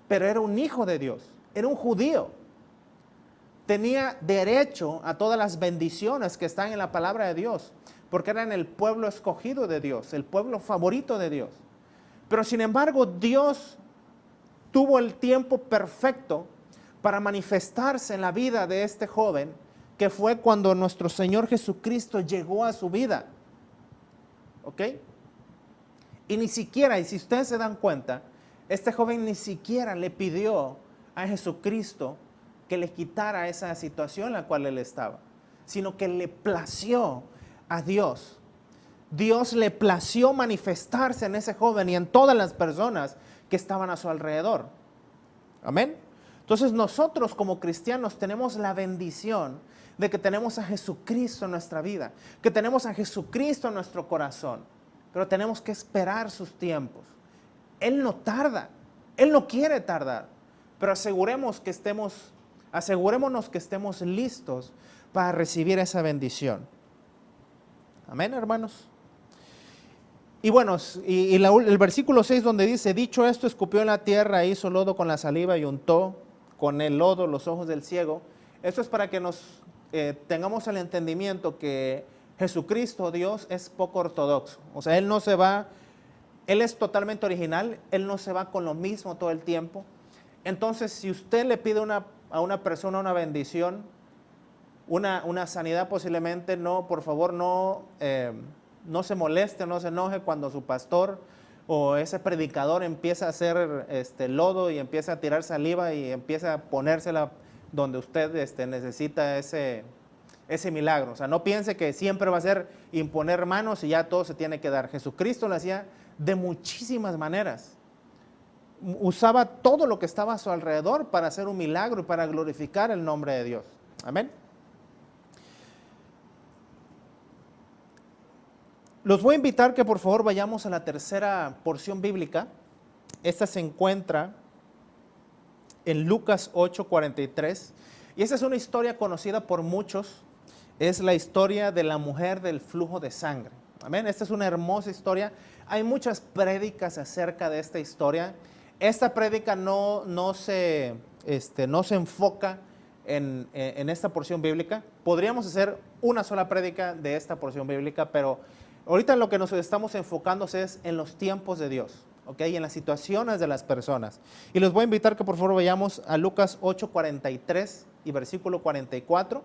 pero era un hijo de Dios, era un judío. Tenía derecho a todas las bendiciones que están en la palabra de Dios, porque era en el pueblo escogido de Dios, el pueblo favorito de Dios. Pero sin embargo, Dios tuvo el tiempo perfecto para manifestarse en la vida de este joven, que fue cuando nuestro Señor Jesucristo llegó a su vida. ¿Ok? Y ni siquiera, y si ustedes se dan cuenta, este joven ni siquiera le pidió a Jesucristo que le quitara esa situación en la cual él estaba, sino que le plació a Dios. Dios le plació manifestarse en ese joven y en todas las personas que estaban a su alrededor. Amén. Entonces nosotros como cristianos tenemos la bendición de que tenemos a Jesucristo en nuestra vida, que tenemos a Jesucristo en nuestro corazón. Pero tenemos que esperar sus tiempos. Él no tarda, Él no quiere tardar, pero asegurémonos que estemos listos para recibir esa bendición. Amén, hermanos. Y bueno, el versículo 6 donde dice: dicho esto, escupió en la tierra, hizo lodo con la saliva y untó con el lodo los ojos del ciego. Esto es para que tengamos el entendimiento que Jesucristo, Dios, es poco ortodoxo. O sea, Él es totalmente original, Él no se va con lo mismo todo el tiempo. Entonces, si usted le pide a una persona una bendición, una sanidad posiblemente, no, por favor, no se moleste, no se enoje cuando su pastor o ese predicador empieza a hacer lodo y empieza a tirar saliva y empieza a ponérsela donde usted necesita ese milagro. O sea, no piense que siempre va a ser imponer manos y ya todo se tiene que dar. Jesucristo lo hacía de muchísimas maneras. Usaba todo lo que estaba a su alrededor para hacer un milagro y para glorificar el nombre de Dios. Amén. Los voy a invitar que por favor vayamos a la tercera porción bíblica. Esta se encuentra en Lucas 8:43. Y esta es una historia conocida por muchos. Es la historia de la mujer del flujo de sangre. Amén. Esta es una hermosa historia. Hay muchas prédicas acerca de esta historia. Esta prédica no se enfoca en esta porción bíblica. Podríamos hacer una sola prédica de esta porción bíblica, pero ahorita en lo que nos estamos enfocando es en los tiempos de Dios, ¿ok? Y en las situaciones de las personas. Y les voy a invitar que por favor vayamos a Lucas 8:43 y versículo 44.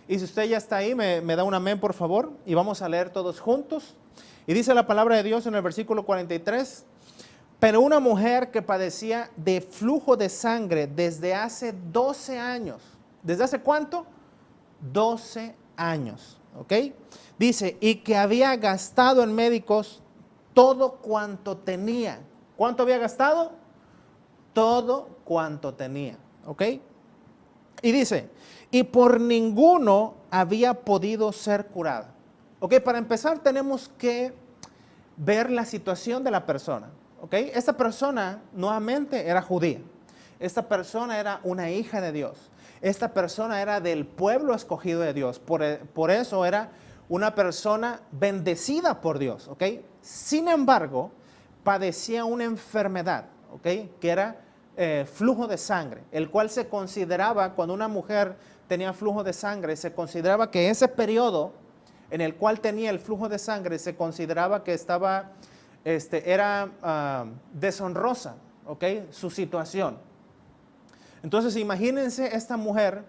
Y si usted ya está ahí, me da un amén, por favor, y vamos a leer todos juntos. Y dice la palabra de Dios en el versículo 43, pero una mujer que padecía de flujo de sangre desde hace 12 años. ¿Desde hace cuánto? 12 años, ¿ok? Dice, y que había gastado en médicos todo cuanto tenía. ¿Cuánto había gastado? Todo cuanto tenía, ¿ok? Y dice, y por ninguno había podido ser curada. Ok, para empezar tenemos que ver la situación de la persona. Ok, esta persona nuevamente era judía. Esta persona era una hija de Dios. Esta persona era del pueblo escogido de Dios. Por eso era una persona bendecida por Dios. Ok, sin embargo, padecía una enfermedad. Ok, que era flujo de sangre, el cual se consideraba, cuando una mujer tenía flujo de sangre, se consideraba que ese periodo en el cual tenía el flujo de sangre, se consideraba que era deshonrosa, ¿ok? Su situación. Entonces imagínense esta mujer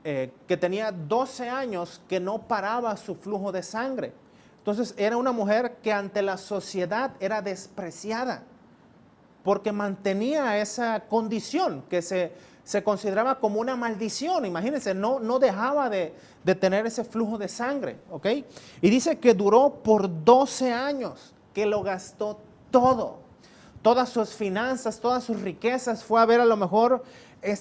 que tenía 12 años que no paraba su flujo de sangre. Entonces era una mujer que ante la sociedad era despreciada, porque mantenía esa condición que se consideraba como una maldición. Imagínense, no dejaba de tener ese flujo de sangre, ¿ok? Y dice que duró por 12 años, que lo gastó todo. Todas sus finanzas, todas sus riquezas, fue a ver a lo mejor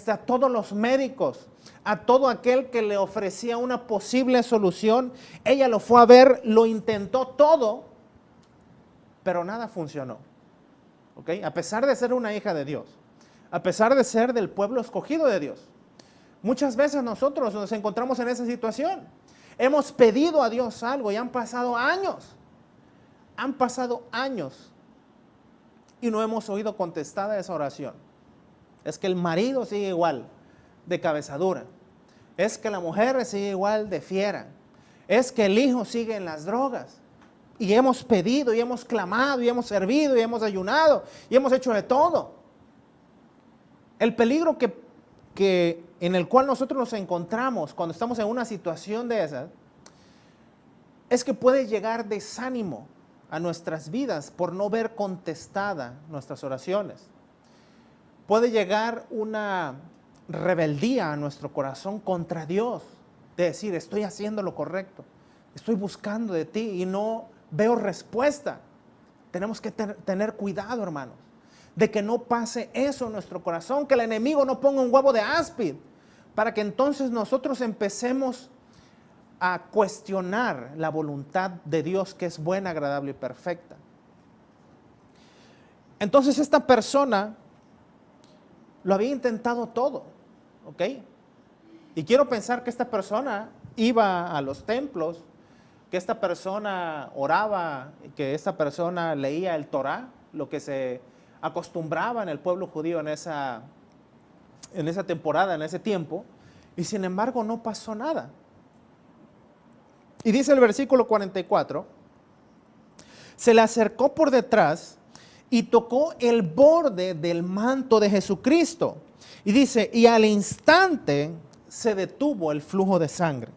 a todos los médicos, a todo aquel que le ofrecía una posible solución. Ella lo fue a ver, lo intentó todo, pero nada funcionó. ¿Okay? A pesar de ser una hija de Dios, a pesar de ser del pueblo escogido de Dios. Muchas veces nosotros nos encontramos en esa situación. Hemos pedido a Dios algo y han pasado años y no hemos oído contestada esa oración. Es que el marido sigue igual de cabezadura, es que la mujer sigue igual de fiera, es que el hijo sigue en las drogas. Y hemos pedido, y hemos clamado, y hemos servido, y hemos ayunado, y hemos hecho de todo. El peligro en el cual nosotros nos encontramos cuando estamos en una situación de esas, es que puede llegar desánimo a nuestras vidas por no ver contestada nuestras oraciones. Puede llegar una rebeldía a nuestro corazón contra Dios, de decir, estoy haciendo lo correcto, estoy buscando de ti y no veo respuesta. Tenemos que tener cuidado, hermanos, de que no pase eso en nuestro corazón, que el enemigo no ponga un huevo de áspid, para que entonces nosotros empecemos a cuestionar la voluntad de Dios, que es buena, agradable y perfecta. Entonces esta persona lo había intentado todo, ¿ok? Y quiero pensar que esta persona iba a los templos, que esta persona oraba, que esta persona leía el Torá, lo que se acostumbraba en el pueblo judío en esa temporada, en ese tiempo, y sin embargo no pasó nada. Y dice el versículo 44, se le acercó por detrás y tocó el borde del manto de Jesucristo. Y dice, y al instante se detuvo el flujo de sangre.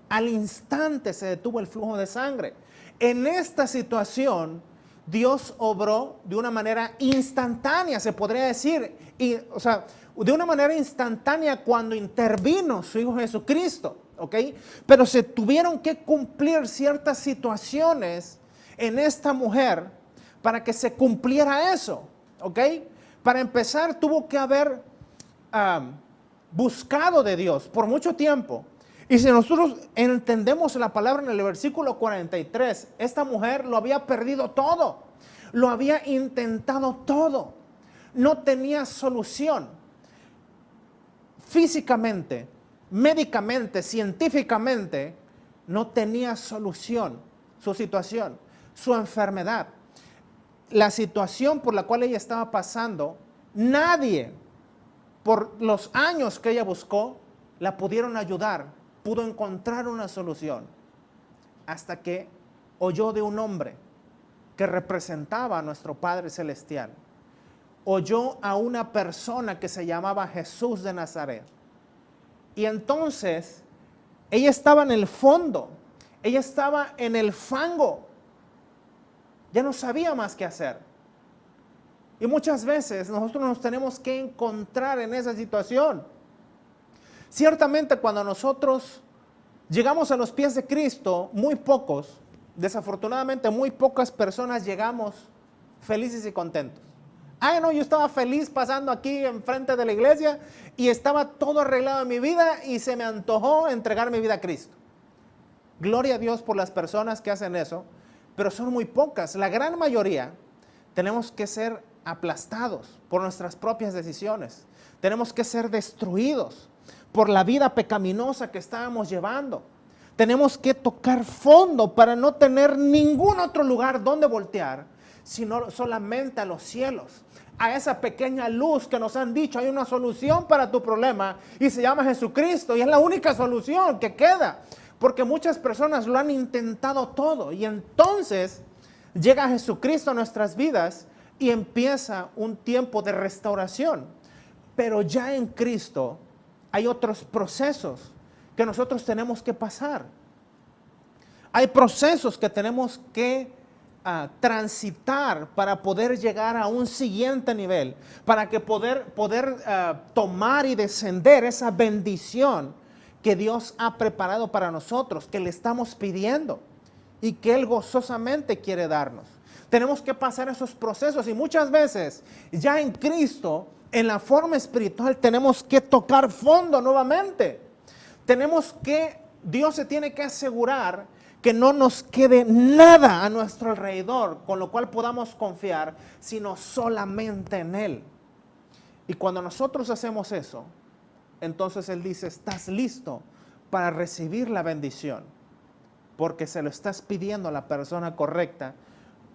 Al instante se detuvo el flujo de sangre. En esta situación, Dios obró de una manera instantánea, se podría decir. De una manera instantánea cuando intervino su Hijo Jesucristo. ¿Ok? Pero se tuvieron que cumplir ciertas situaciones en esta mujer para que se cumpliera eso. ¿Ok? Para empezar, tuvo que haber buscado de Dios por mucho tiempo. Y si nosotros entendemos la palabra en el versículo 43, esta mujer lo había perdido todo, lo había intentado todo, no tenía solución. Físicamente, médicamente, científicamente, no tenía solución su situación, su enfermedad, la situación por la cual ella estaba pasando. Nadie, por los años que ella buscó, la pudieron ayudar, pudo encontrar una solución, hasta que oyó de un hombre que representaba a nuestro Padre Celestial. Oyó a una persona que se llamaba Jesús de Nazaret. Y entonces Ella estaba en el fondo, ella estaba en el fango, ya no sabía más qué hacer. Y muchas veces nosotros nos tenemos que encontrar en esa situación. Ciertamente cuando nosotros llegamos a los pies de Cristo, muy pocos, desafortunadamente muy pocas personas llegamos felices y contentos. Ay, no, yo estaba feliz pasando aquí enfrente de la iglesia y estaba todo arreglado en mi vida y se me antojó entregar mi vida a Cristo. Gloria a Dios por las personas que hacen eso, pero son muy pocas. La gran mayoría tenemos que ser aplastados por nuestras propias decisiones. Tenemos que ser destruidos por la vida pecaminosa que estábamos llevando. Tenemos que tocar fondo para no tener ningún otro lugar donde voltear, sino solamente a los cielos, a esa pequeña luz que nos han dicho, hay una solución para tu problema y se llama Jesucristo y es la única solución que queda, porque muchas personas lo han intentado todo y entonces llega Jesucristo a nuestras vidas y empieza un tiempo de restauración, pero ya en Cristo hay otros procesos que nosotros tenemos que pasar. Hay procesos que tenemos que transitar para poder llegar a un siguiente nivel, para que poder tomar y descender esa bendición que Dios ha preparado para nosotros, que le estamos pidiendo y que Él gozosamente quiere darnos. Tenemos que pasar esos procesos y muchas veces ya en Cristo, en la forma espiritual, tenemos que tocar fondo nuevamente. Dios se tiene que asegurar que no nos quede nada a nuestro alrededor con lo cual podamos confiar, sino solamente en Él. Y cuando nosotros hacemos eso, entonces Él dice, estás listo para recibir la bendición, porque se lo estás pidiendo a la persona correcta,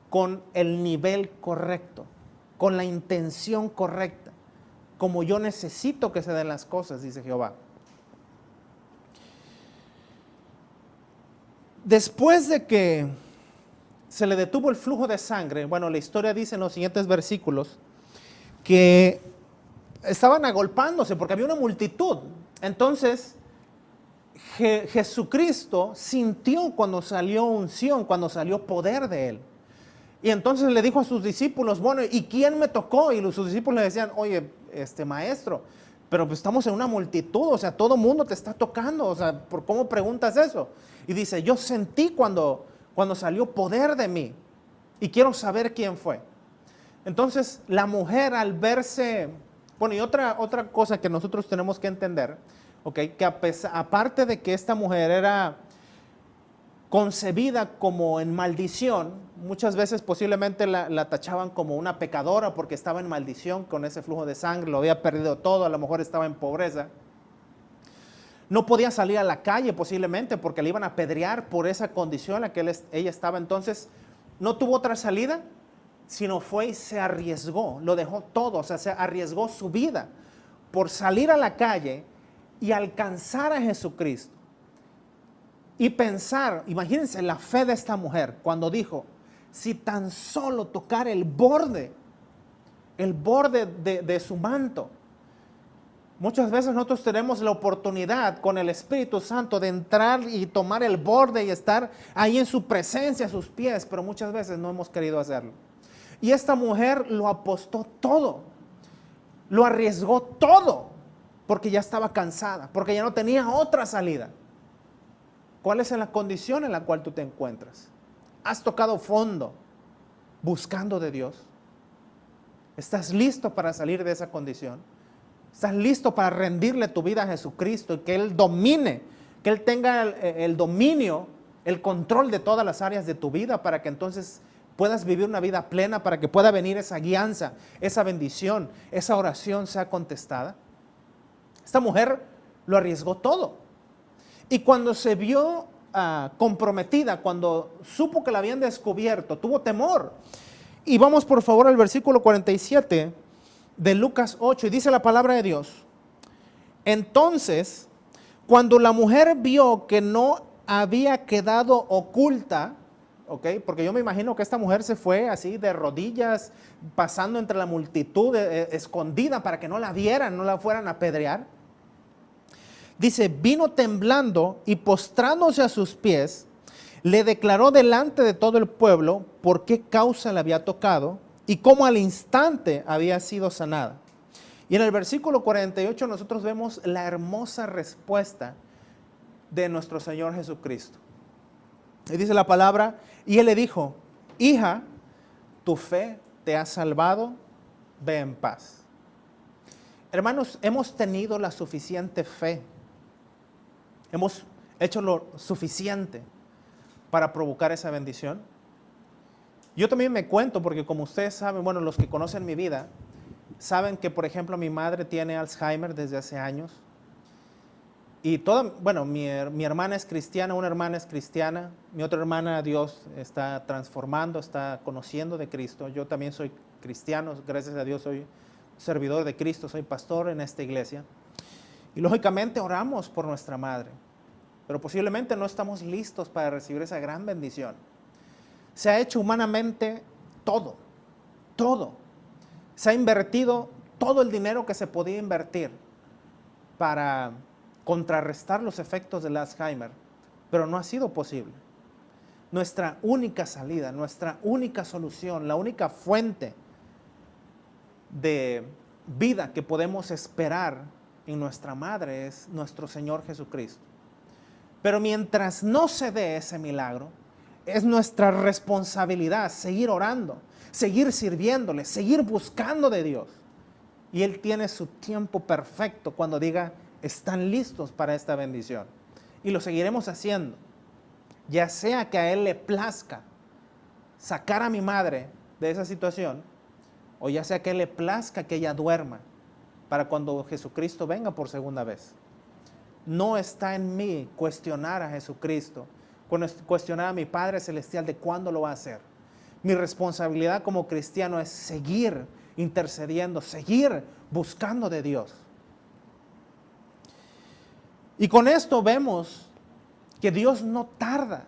con el nivel correcto, con la intención correcta, como yo necesito que se den las cosas, dice Jehová. Después de que se le detuvo el flujo de sangre, bueno, la historia dice en los siguientes versículos que estaban agolpándose porque había una multitud. Entonces, Jesucristo sintió cuando salió unción, cuando salió poder de Él. Y entonces le dijo a sus discípulos, bueno, ¿y quién me tocó? Y sus discípulos le decían, oye, maestro, pero pues estamos en una multitud, o sea, todo mundo te está tocando, o sea, ¿por cómo preguntas eso? Y dice, yo sentí cuando salió poder de mí y quiero saber quién fue. Entonces, la mujer al verse, bueno, y otra cosa que nosotros tenemos que entender, okay, que aparte de que esta mujer era concebida como en maldición, muchas veces posiblemente la tachaban como una pecadora porque estaba en maldición con ese flujo de sangre, lo había perdido todo, a lo mejor estaba en pobreza. No podía salir a la calle posiblemente porque le iban a apedrear por esa condición en la que ella estaba. Entonces no tuvo otra salida, sino fue y se arriesgó, lo dejó todo, o sea, se arriesgó su vida por salir a la calle y alcanzar a Jesucristo. Y pensar, imagínense la fe de esta mujer cuando dijo, si tan solo tocar el borde de su manto. Muchas veces nosotros tenemos la oportunidad con el Espíritu Santo de entrar y tomar el borde y estar ahí en su presencia, a sus pies, pero muchas veces no hemos querido hacerlo. Y esta mujer lo apostó todo, lo arriesgó todo, porque ya estaba cansada, porque ya no tenía otra salida. ¿Cuál es la condición en la cual tú te encuentras? ¿Has tocado fondo buscando de Dios? ¿Estás listo para salir de esa condición? ¿Estás listo para rendirle tu vida a Jesucristo y que Él domine, que Él tenga el dominio, el control de todas las áreas de tu vida para que entonces puedas vivir una vida plena, para que pueda venir esa guianza, esa bendición, esa oración sea contestada? Esta mujer lo arriesgó todo. Y cuando se vio comprometida, cuando supo que la habían descubierto, tuvo temor. Y vamos por favor al versículo 47 de Lucas 8, y dice la palabra de Dios. Entonces, cuando la mujer vio que no había quedado oculta, ¿okay? Porque yo me imagino que esta mujer se fue así de rodillas, pasando entre la multitud, escondida para que no la vieran, no la fueran a apedrear. dice, vino temblando y postrándose a sus pies, le declaró delante de todo el pueblo por qué causa le había tocado y cómo al instante había sido sanada. Y en el versículo 48 nosotros vemos la hermosa respuesta de nuestro Señor Jesucristo. Y dice la palabra, y Él le dijo, hija, tu fe te ha salvado, ve en paz. Hermanos, hemos tenido la suficiente fe. Hemos hecho lo suficiente para provocar esa bendición. Yo también me cuento, porque como ustedes saben, bueno, los que conocen mi vida, saben que, por ejemplo, mi madre tiene Alzheimer desde hace años. Y mi hermana es cristiana, una hermana es cristiana, mi otra hermana Dios está transformando, está conociendo de Cristo. Yo también soy cristiano, gracias a Dios soy servidor de Cristo, soy pastor en esta iglesia. Y lógicamente oramos por nuestra madre, pero posiblemente no estamos listos para recibir esa gran bendición. Se ha hecho humanamente todo. Se ha invertido todo el dinero que se podía invertir para contrarrestar los efectos del Alzheimer, pero no ha sido posible. Nuestra única salida, nuestra única solución, la única fuente de vida que podemos esperar en nuestra madre es nuestro Señor Jesucristo. Pero mientras no se dé ese milagro, es nuestra responsabilidad seguir orando, seguir sirviéndole, seguir buscando de Dios. Y Él tiene su tiempo perfecto cuando diga, están listos para esta bendición. Y lo seguiremos haciendo. Ya sea que a Él le plazca sacar a mi madre de esa situación, o ya sea que a Él le plazca que ella duerma para cuando Jesucristo venga por segunda vez. No está en mí cuestionar a Jesucristo, cuestionar a mi Padre Celestial de cuándo lo va a hacer. Mi responsabilidad como cristiano es seguir intercediendo, seguir buscando de Dios. Y con esto vemos que Dios no tarda.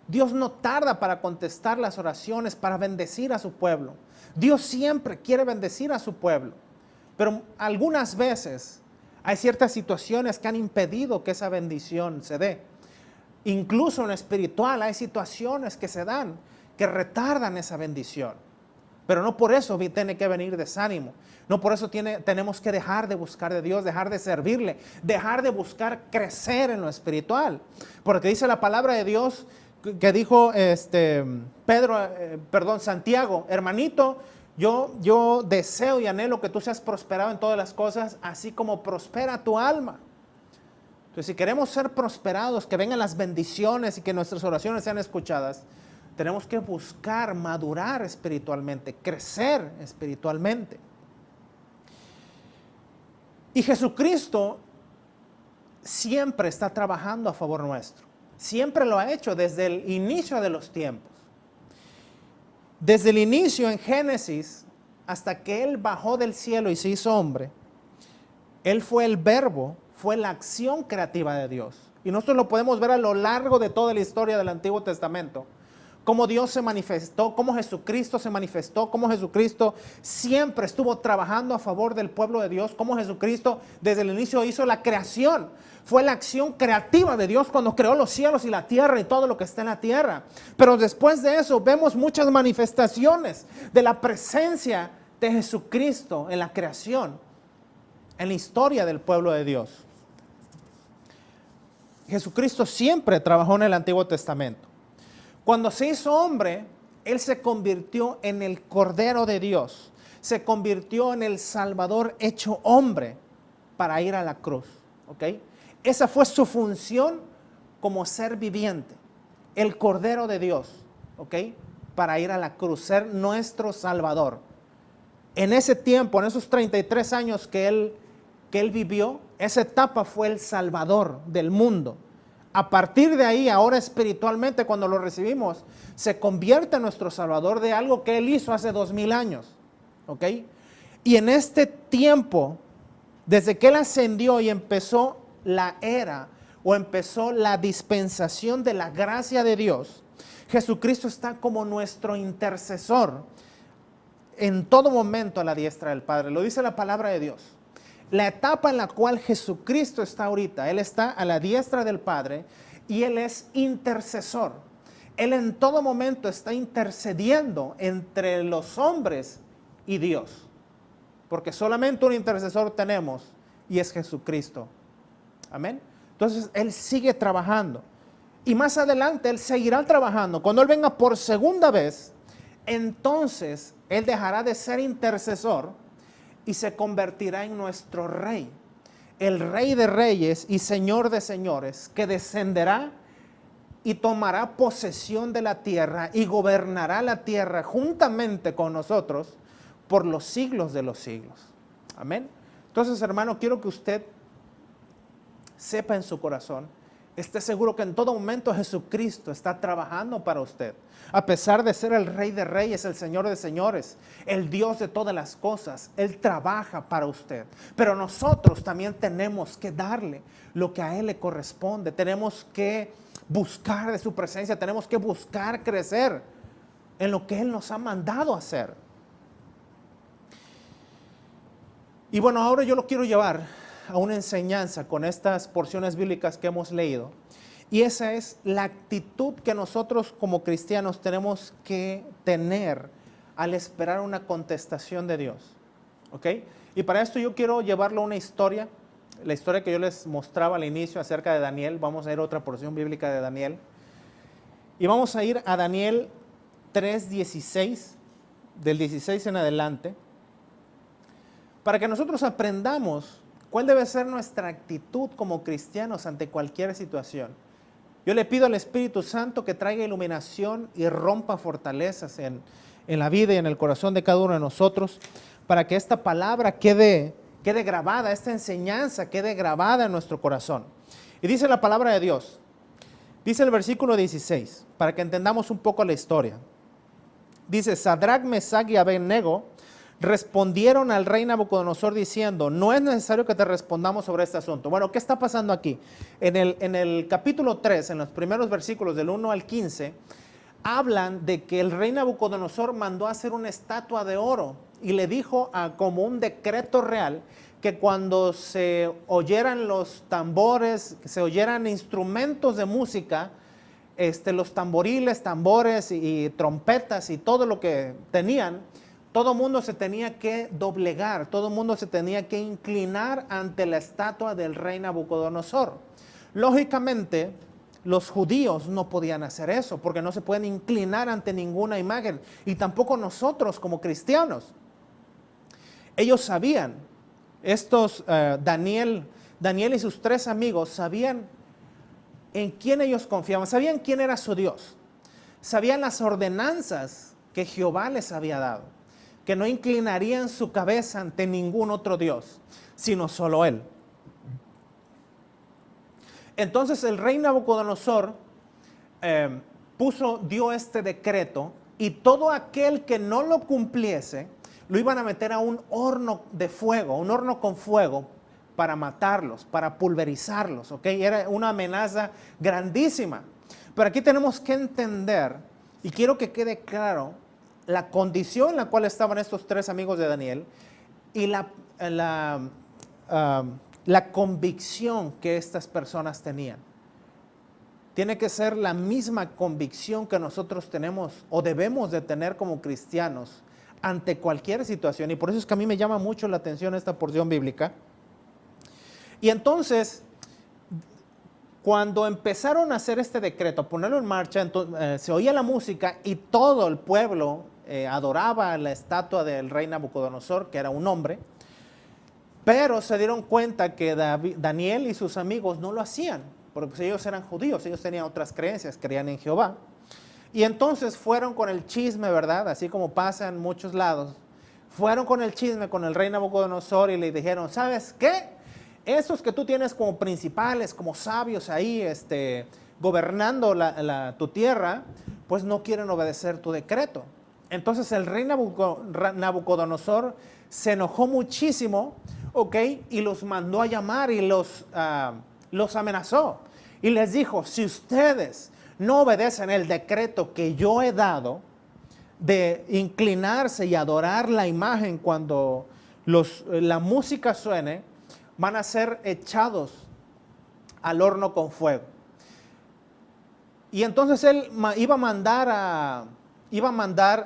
Dios no tarda para contestar las oraciones, para bendecir a su pueblo. Dios siempre quiere bendecir a su pueblo. Pero algunas veces hay ciertas situaciones que han impedido que esa bendición se dé. Incluso en lo espiritual hay situaciones que se dan, que retardan esa bendición. Pero no por eso tiene que venir desánimo. No por eso tenemos que dejar de buscar de Dios, dejar de servirle, dejar de buscar crecer en lo espiritual. Porque dice la palabra de Dios que dijo Santiago, hermanito, yo deseo y anhelo que tú seas prosperado en todas las cosas, así como prospera tu alma. Entonces, si queremos ser prosperados, que vengan las bendiciones y que nuestras oraciones sean escuchadas, tenemos que buscar madurar espiritualmente, crecer espiritualmente. Y Jesucristo siempre está trabajando a favor nuestro. Siempre lo ha hecho desde el inicio de los tiempos. Desde el inicio en Génesis, hasta que Él bajó del cielo y se hizo hombre, Él fue el verbo, fue la acción creativa de Dios. Y nosotros lo podemos ver a lo largo de toda la historia del Antiguo Testamento. Cómo Dios se manifestó, cómo Jesucristo se manifestó, cómo Jesucristo siempre estuvo trabajando a favor del pueblo de Dios, cómo Jesucristo desde el inicio hizo la creación. Fue la acción creativa de Dios cuando creó los cielos y la tierra y todo lo que está en la tierra. Pero después de eso vemos muchas manifestaciones de la presencia de Jesucristo en la creación, en la historia del pueblo de Dios. Jesucristo siempre trabajó en el Antiguo Testamento. Cuando se hizo hombre, Él se convirtió en el Cordero de Dios. Se convirtió en el Salvador hecho hombre para ir a la cruz. ¿Ok? Esa fue su función como ser viviente. El Cordero de Dios. ¿Ok? Para ir a la cruz, ser nuestro Salvador. En ese tiempo, en esos 33 años que Él vivió, esa etapa fue el Salvador del mundo. A partir de ahí, ahora espiritualmente, cuando lo recibimos, se convierte en nuestro Salvador de algo que Él hizo hace 2000 años. ¿Ok? Y en este tiempo, desde que Él ascendió y empezó la era o empezó la dispensación de la gracia de Dios, Jesucristo está como nuestro intercesor en todo momento a la diestra del Padre. Lo dice la palabra de Dios. la etapa en la cual Jesucristo está ahorita. Él está a la diestra del Padre y Él es intercesor. Él en todo momento está intercediendo entre los hombres y Dios. Porque solamente un intercesor tenemos y es Jesucristo. Amén. Entonces Él sigue trabajando. Y más adelante Él seguirá trabajando. Cuando Él venga por segunda vez, entonces Él dejará de ser intercesor y se convertirá en nuestro Rey. El Rey de Reyes y Señor de Señores, que descenderá y tomará posesión de la tierra y gobernará la tierra juntamente con nosotros por los siglos de los siglos. Amén. Entonces, hermano, quiero que usted sepa en su corazón, esté seguro que en todo momento Jesucristo está trabajando para usted. A pesar de ser el Rey de Reyes, el Señor de Señores, el Dios de todas las cosas, Él trabaja para usted. Pero nosotros también tenemos que darle lo que a Él le corresponde. Tenemos que buscar de su presencia, tenemos que buscar crecer en lo que Él nos ha mandado hacer. Y bueno, ahora yo lo quiero llevar a una enseñanza con estas porciones bíblicas que hemos leído. Y esa es la actitud que nosotros como cristianos tenemos que tener al esperar una contestación de Dios. ¿Ok? Y para esto yo quiero llevarlo a una historia, la historia que yo les mostraba al inicio acerca de Daniel. Vamos a ir a otra porción bíblica de Daniel. Y vamos a ir a Daniel 3:16, del 16 en adelante, para que nosotros aprendamos cuál debe ser nuestra actitud como cristianos ante cualquier situación. Yo le pido al Espíritu Santo que traiga iluminación y rompa fortalezas en la vida y en el corazón de cada uno de nosotros, para que esta palabra quede grabada, esta enseñanza quede grabada en nuestro corazón. Y dice la palabra de Dios, dice el versículo 16, para que entendamos un poco la historia. Dice, Sadrac, Mesach y Abed-nego respondieron al rey Nabucodonosor diciendo, no es necesario que te respondamos sobre este asunto. Bueno, ¿qué está pasando aquí? En el capítulo 3, en los primeros versículos del 1 al 15, hablan de que el rey Nabucodonosor mandó a hacer una estatua de oro y le dijo como un decreto real que cuando se oyeran los tambores, se oyeran instrumentos de música, los tamboriles, tambores y trompetas y todo lo que tenían, todo mundo se tenía que doblegar, todo mundo se tenía que inclinar ante la estatua del rey Nabucodonosor. Lógicamente, los judíos no podían hacer eso porque no se pueden inclinar ante ninguna imagen, y tampoco nosotros como cristianos. Ellos sabían, Daniel y sus 3 amigos sabían en quién ellos confiaban, sabían quién era su Dios, sabían las ordenanzas que Jehová les había dado, que no inclinarían su cabeza ante ningún otro Dios, sino solo Él. Entonces el rey Nabucodonosor dio este decreto, y todo aquel que no lo cumpliese, lo iban a meter a un horno de fuego, un horno con fuego, para matarlos, para pulverizarlos, ¿ok? Era una amenaza grandísima. Pero aquí tenemos que entender, y quiero que quede claro, la condición en la cual estaban estos 3 amigos de Daniel y la convicción que estas personas tenían. Tiene que ser la misma convicción que nosotros tenemos o debemos de tener como cristianos ante cualquier situación, y por eso es que a mí me llama mucho la atención esta porción bíblica. Y entonces, cuando empezaron a hacer este decreto, a ponerlo en marcha, entonces, se oía la música y todo el pueblo adoraba la estatua del rey Nabucodonosor, que era un hombre, pero se dieron cuenta que Daniel y sus amigos no lo hacían, porque pues ellos eran judíos, ellos tenían otras creencias, creían en Jehová. Y entonces fueron con el chisme, ¿verdad? Así como pasa en muchos lados. Fueron con el chisme con el rey Nabucodonosor y le dijeron, ¿sabes qué? Esos que tú tienes como principales, como sabios ahí, gobernando tu tierra, pues no quieren obedecer tu decreto. Entonces el rey Nabucodonosor se enojó muchísimo, ¿ok? Y los mandó a llamar y los amenazó. Y les dijo, si ustedes no obedecen el decreto que yo he dado de inclinarse y adorar la imagen cuando la música suene, van a ser echados al horno con fuego. Y entonces él iba a mandar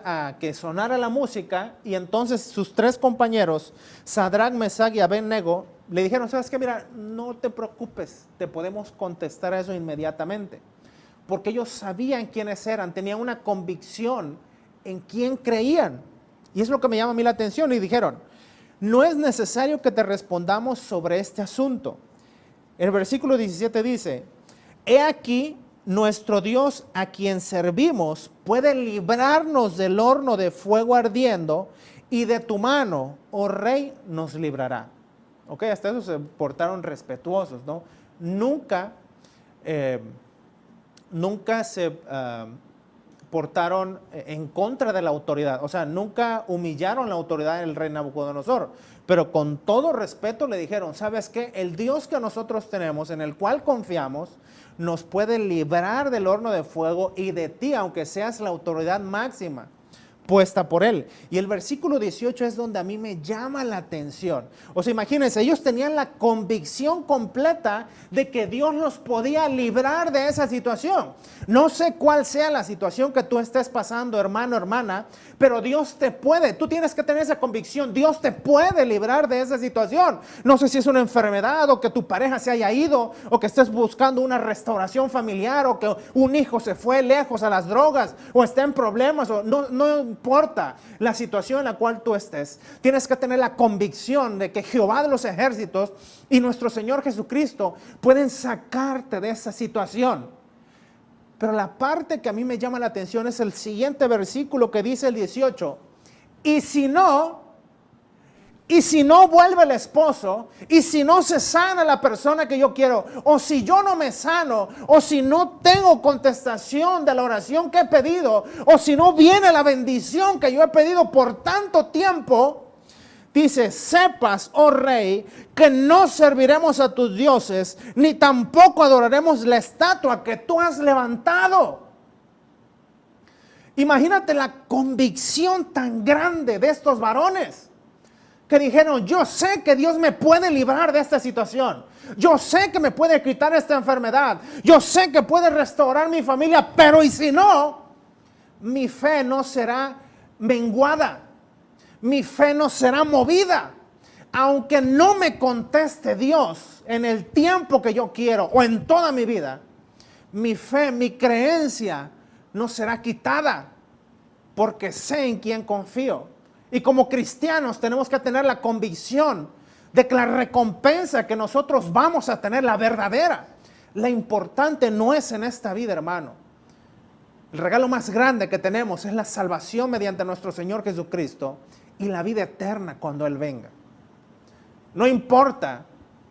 a que sonara la música, y entonces sus tres compañeros, Sadrach, Mesach y Abed-Nego, le dijeron, ¿sabes qué? Mira, no te preocupes, te podemos contestar eso inmediatamente. Porque ellos sabían quiénes eran, tenían una convicción en quién creían. Y es lo que me llama a mí la atención. Y dijeron, no es necesario que te respondamos sobre este asunto. El versículo 17 dice, he aquí, nuestro Dios a quien servimos puede librarnos del horno de fuego ardiendo, y de tu mano, oh rey, nos librará. Ok, hasta eso se portaron respetuosos, ¿no? Nunca se portaron en contra de la autoridad, o sea, nunca humillaron la autoridad del rey Nabucodonosor, pero con todo respeto le dijeron, ¿sabes qué? El Dios que nosotros tenemos, en el cual confiamos, nos puede librar del horno de fuego y de ti, aunque seas la autoridad máxima puesta por él. Y el versículo 18 es donde a mí me llama la atención. O sea, imagínense, ellos tenían la convicción completa de que Dios los podía librar de esa situación. No sé cuál sea la situación que tú estés pasando, hermano, hermana, pero Dios te puede, tú tienes que tener esa convicción, Dios te puede librar de esa situación. No sé si es una enfermedad, o que tu pareja se haya ido, o que estés buscando una restauración familiar, o que un hijo se fue lejos a las drogas, o está en problemas, o no importa la situación en la cual tú estés, tienes que tener la convicción de que Jehová de los ejércitos y nuestro Señor Jesucristo pueden sacarte de esa situación. Pero la parte que a mí me llama la atención es el siguiente versículo que dice el 18, y si no vuelve el esposo, y si no se sana la persona que yo quiero, o si yo no me sano, o si no tengo contestación de la oración que he pedido, o si no viene la bendición que yo he pedido por tanto tiempo, dice, sepas, oh rey, que no serviremos a tus dioses, ni tampoco adoraremos la estatua que tú has levantado. Imagínate la convicción tan grande de estos varones, que dijeron, yo sé que Dios me puede librar de esta situación. Yo sé que me puede quitar esta enfermedad. Yo sé que puede restaurar mi familia, pero y si no, mi fe no será menguada. Mi fe no será movida. Aunque no me conteste Dios en el tiempo que yo quiero o en toda mi vida, mi fe, mi creencia no será quitada, porque sé en quién confío. Y como cristianos tenemos que tener la convicción de que la recompensa que nosotros vamos a tener, la verdadera, la importante no es en esta vida, hermano. El regalo más grande que tenemos es la salvación mediante nuestro Señor Jesucristo y la vida eterna cuando Él venga. No importa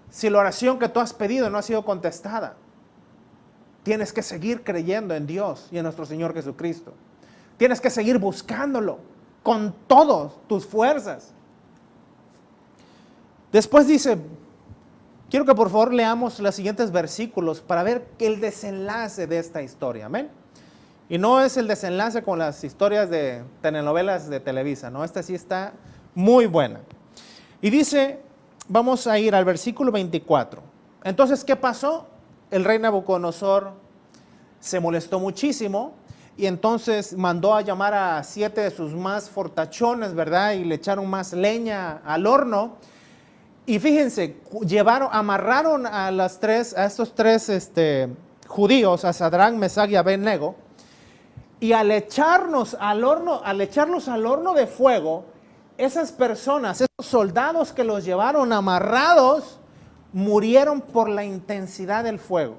si la oración que tú has pedido no ha sido contestada. Tienes que seguir creyendo en Dios y en nuestro Señor Jesucristo. Tienes que seguir buscándolo con todas tus fuerzas. Después dice, quiero que por favor leamos los siguientes versículos para ver el desenlace de esta historia. Amén. Y no es el desenlace con las historias de telenovelas de Televisa, no, esta sí está muy buena. Y dice, vamos a ir al versículo 24. Entonces, ¿qué pasó? El rey Nabucodonosor se molestó muchísimo y entonces mandó a llamar a 7 de sus más fortachones, ¿verdad? Y le echaron más leña al horno. Y fíjense, amarraron a estos tres judíos, a Sadrach, Mesach y Abed-Nego, y al echarlos al horno de fuego, esas personas, esos soldados que los llevaron amarrados, murieron por la intensidad del fuego.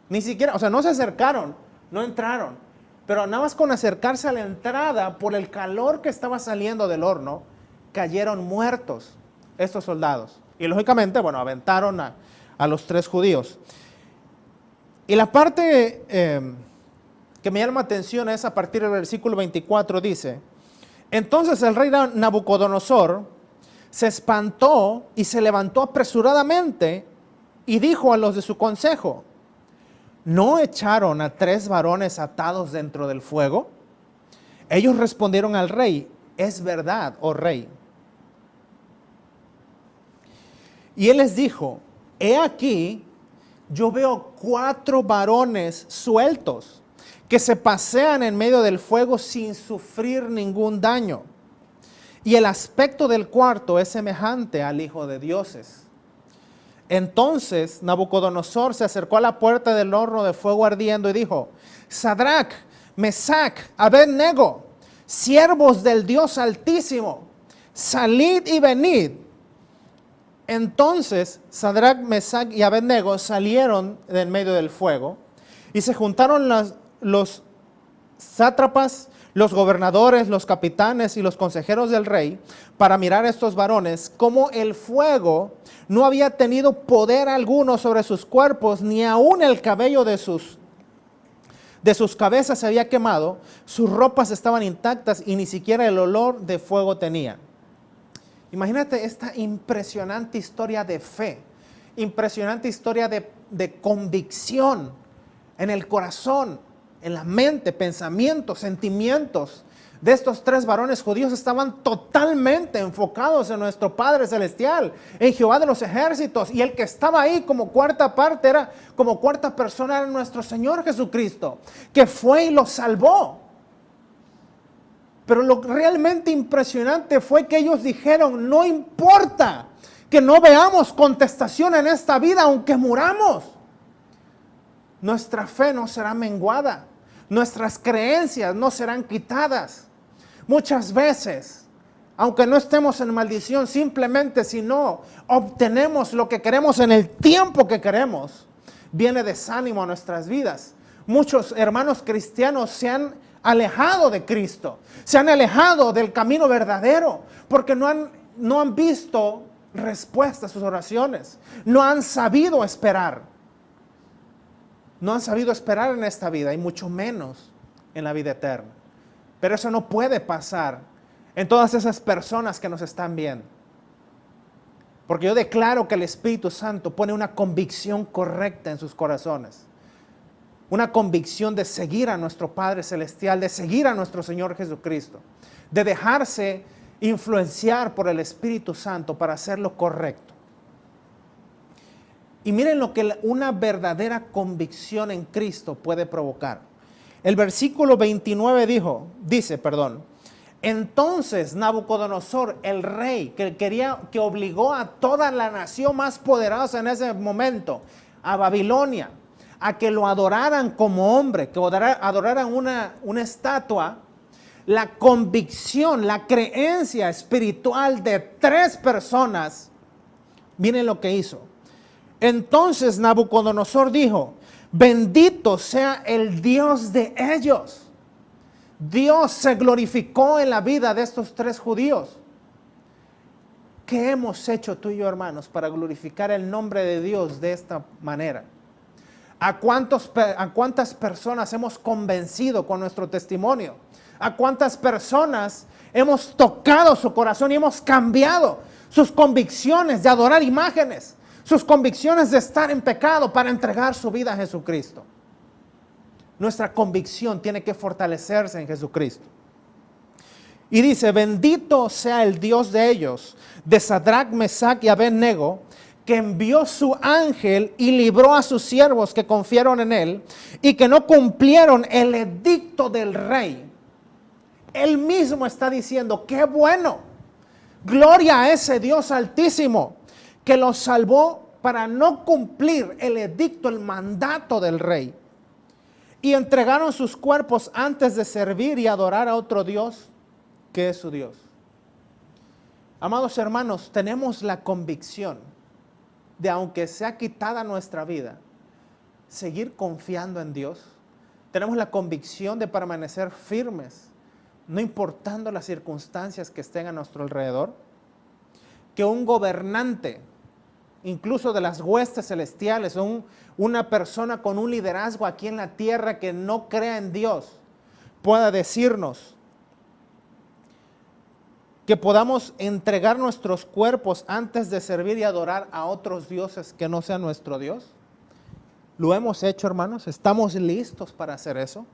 Ni siquiera, o sea, no se acercaron, no entraron, pero nada más con acercarse a la entrada, por el calor que estaba saliendo del horno, cayeron muertos estos soldados. Y lógicamente, bueno, aventaron a los 3 judíos. Y la parte que me llama atención es a partir del versículo 24, dice, entonces el rey Nabucodonosor se espantó y se levantó apresuradamente y dijo a los de su consejo, ¿no echaron a 3 varones atados dentro del fuego? Ellos respondieron al rey, es verdad, oh rey. Y él les dijo, he aquí, yo veo 4 varones sueltos que se pasean en medio del fuego sin sufrir ningún daño. Y el aspecto del cuarto es semejante al Hijo de Dioses. Entonces Nabucodonosor se acercó a la puerta del horno de fuego ardiendo y dijo, Sadrach, Mesach, Abed-nego, siervos del Dios Altísimo, salid y venid. Entonces Sadrach, Mesach y Abed-nego salieron de en medio del fuego y se juntaron los sátrapas, los gobernadores, los capitanes y los consejeros del rey para mirar a estos varones, como el fuego no había tenido poder alguno sobre sus cuerpos, ni aun el cabello de sus cabezas se había quemado, sus ropas estaban intactas y ni siquiera el olor de fuego tenían. Imagínate esta impresionante historia de fe, impresionante historia de convicción en el corazón, en la mente, pensamientos, sentimientos de estos 3 varones judíos estaban totalmente enfocados en nuestro Padre Celestial, en Jehová de los ejércitos, y el que estaba ahí como cuarta persona era nuestro Señor Jesucristo, que fue y los salvó. Pero lo realmente impresionante fue que ellos dijeron, no importa que no veamos contestación en esta vida, aunque muramos, nuestra fe no será menguada, nuestras creencias no serán quitadas. Muchas veces, aunque no estemos en maldición, simplemente si no obtenemos lo que queremos en el tiempo que queremos, viene desánimo a nuestras vidas. Muchos hermanos cristianos se han alejado de Cristo, se han alejado del camino verdadero, porque no han visto respuesta a sus oraciones, no han sabido esperar. No han sabido esperar en esta vida y mucho menos en la vida eterna. Pero eso no puede pasar en todas esas personas que nos están viendo. Porque yo declaro que el Espíritu Santo pone una convicción correcta en sus corazones. Una convicción de seguir a nuestro Padre Celestial, de seguir a nuestro Señor Jesucristo, de dejarse influenciar por el Espíritu Santo para hacer lo correcto. Y miren lo que una verdadera convicción en Cristo puede provocar. El versículo 29 dice, entonces Nabucodonosor, el rey, que obligó a toda la nación más poderosa en ese momento, a Babilonia, a que lo adoraran como hombre, que adoraran una estatua, la convicción, la creencia espiritual de 3 personas, miren lo que hizo. Entonces Nabucodonosor dijo, bendito sea el Dios de ellos. Dios se glorificó en la vida de estos 3 judíos. ¿Qué hemos hecho tú y yo, hermanos, para glorificar el nombre de Dios de esta manera? ¿A cuántas personas hemos convencido con nuestro testimonio? ¿A cuántas personas hemos tocado su corazón y hemos cambiado sus convicciones de adorar imágenes? Sus convicciones de estar en pecado para entregar su vida a Jesucristo. Nuestra convicción tiene que fortalecerse en Jesucristo. Y dice, bendito sea el Dios de ellos, de Sadrach, Mesach y Abed-nego, que envió su ángel y libró a sus siervos que confiaron en él y que no cumplieron el edicto del rey. Él mismo está diciendo, qué bueno, gloria a ese Dios altísimo, que los salvó para no cumplir el edicto, el mandato del rey. Y entregaron sus cuerpos antes de servir y adorar a otro Dios, que es su Dios. Amados hermanos, tenemos la convicción de, aunque sea quitada nuestra vida, seguir confiando en Dios. Tenemos la convicción de permanecer firmes, no importando las circunstancias que estén a nuestro alrededor. Que un gobernante, incluso de las huestes celestiales, una persona con un liderazgo aquí en la tierra que no crea en Dios, pueda decirnos que podamos entregar nuestros cuerpos antes de servir y adorar a otros dioses que no sean nuestro Dios. ¿Lo hemos hecho, hermanos? ¿Estamos listos para hacer eso?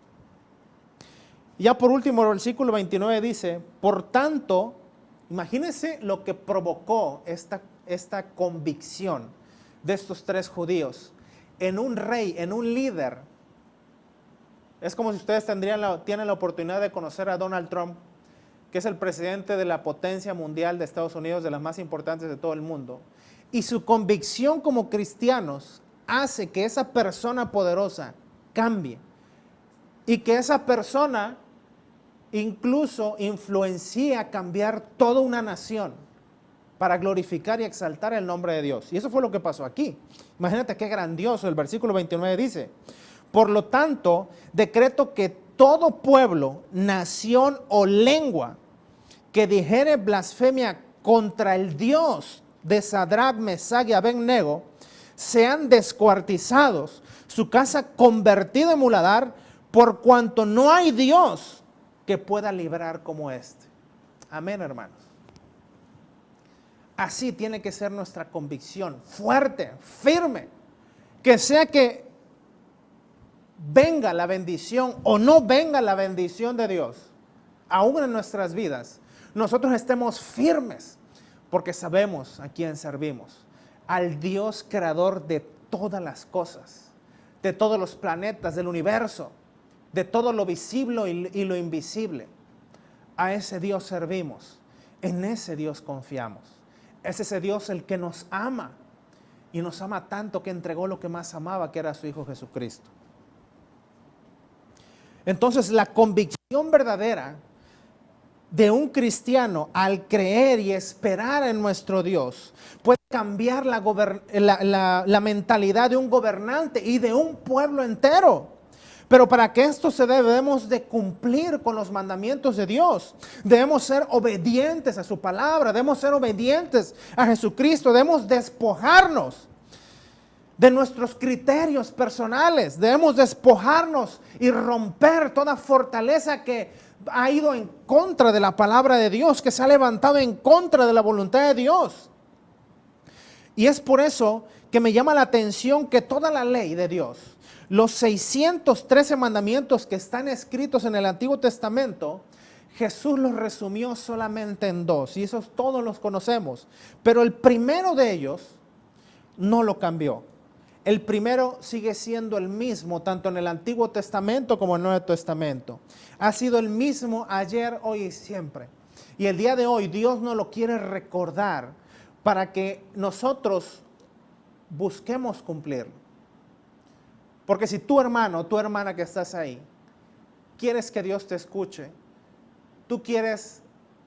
Y ya por último, el versículo 29 dice, por tanto, imagínense lo que provocó esta convicción de estos tres judíos en un rey, en un líder. Es como si ustedes tienen la oportunidad de conocer a Donald Trump, que es el presidente de la potencia mundial de Estados Unidos, de las más importantes de todo el mundo. Y su convicción como cristianos hace que esa persona poderosa cambie. Y que esa persona incluso influencie a cambiar toda una nación para glorificar y exaltar el nombre de Dios. Y eso fue lo que pasó aquí. Imagínate qué grandioso. El versículo 29 dice: por lo tanto, decreto que todo pueblo, nación o lengua que dijere blasfemia contra el Dios de Sadrach, Mesach y Abed-nego sean descuartizados, su casa convertida en muladar, por cuanto no hay Dios que pueda librar como este. Amén, hermanos. Así tiene que ser nuestra convicción, fuerte, firme, que sea que venga la bendición o no venga la bendición de Dios, aún en nuestras vidas, nosotros estemos firmes, porque sabemos a quién servimos, al Dios creador de todas las cosas, de todos los planetas del universo, de todo lo visible y lo invisible. A ese Dios servimos, en ese Dios confiamos. Es ese Dios el que nos ama, y nos ama tanto que entregó lo que más amaba, que era su Hijo Jesucristo. Entonces, la convicción verdadera de un cristiano al creer y esperar en nuestro Dios puede cambiar la mentalidad de un gobernante y de un pueblo entero. Pero para que esto se dé, debemos de cumplir con los mandamientos de Dios. Debemos ser obedientes a su palabra, debemos ser obedientes a Jesucristo, debemos despojarnos de nuestros criterios personales, debemos despojarnos y romper toda fortaleza que ha ido en contra de la palabra de Dios, que se ha levantado en contra de la voluntad de Dios. Y es por eso que me llama la atención que toda la ley de Dios, los 613 mandamientos que están escritos en el Antiguo Testamento, Jesús los resumió solamente en 2, y esos todos los conocemos. Pero el primero de ellos no lo cambió. El primero sigue siendo el mismo, tanto en el Antiguo Testamento como en el Nuevo Testamento. Ha sido el mismo ayer, hoy y siempre. Y el día de hoy Dios nos lo quiere recordar para que nosotros busquemos cumplirlo. Porque si tu hermano, tu hermana que estás ahí, quieres que Dios te escuche, tú quieres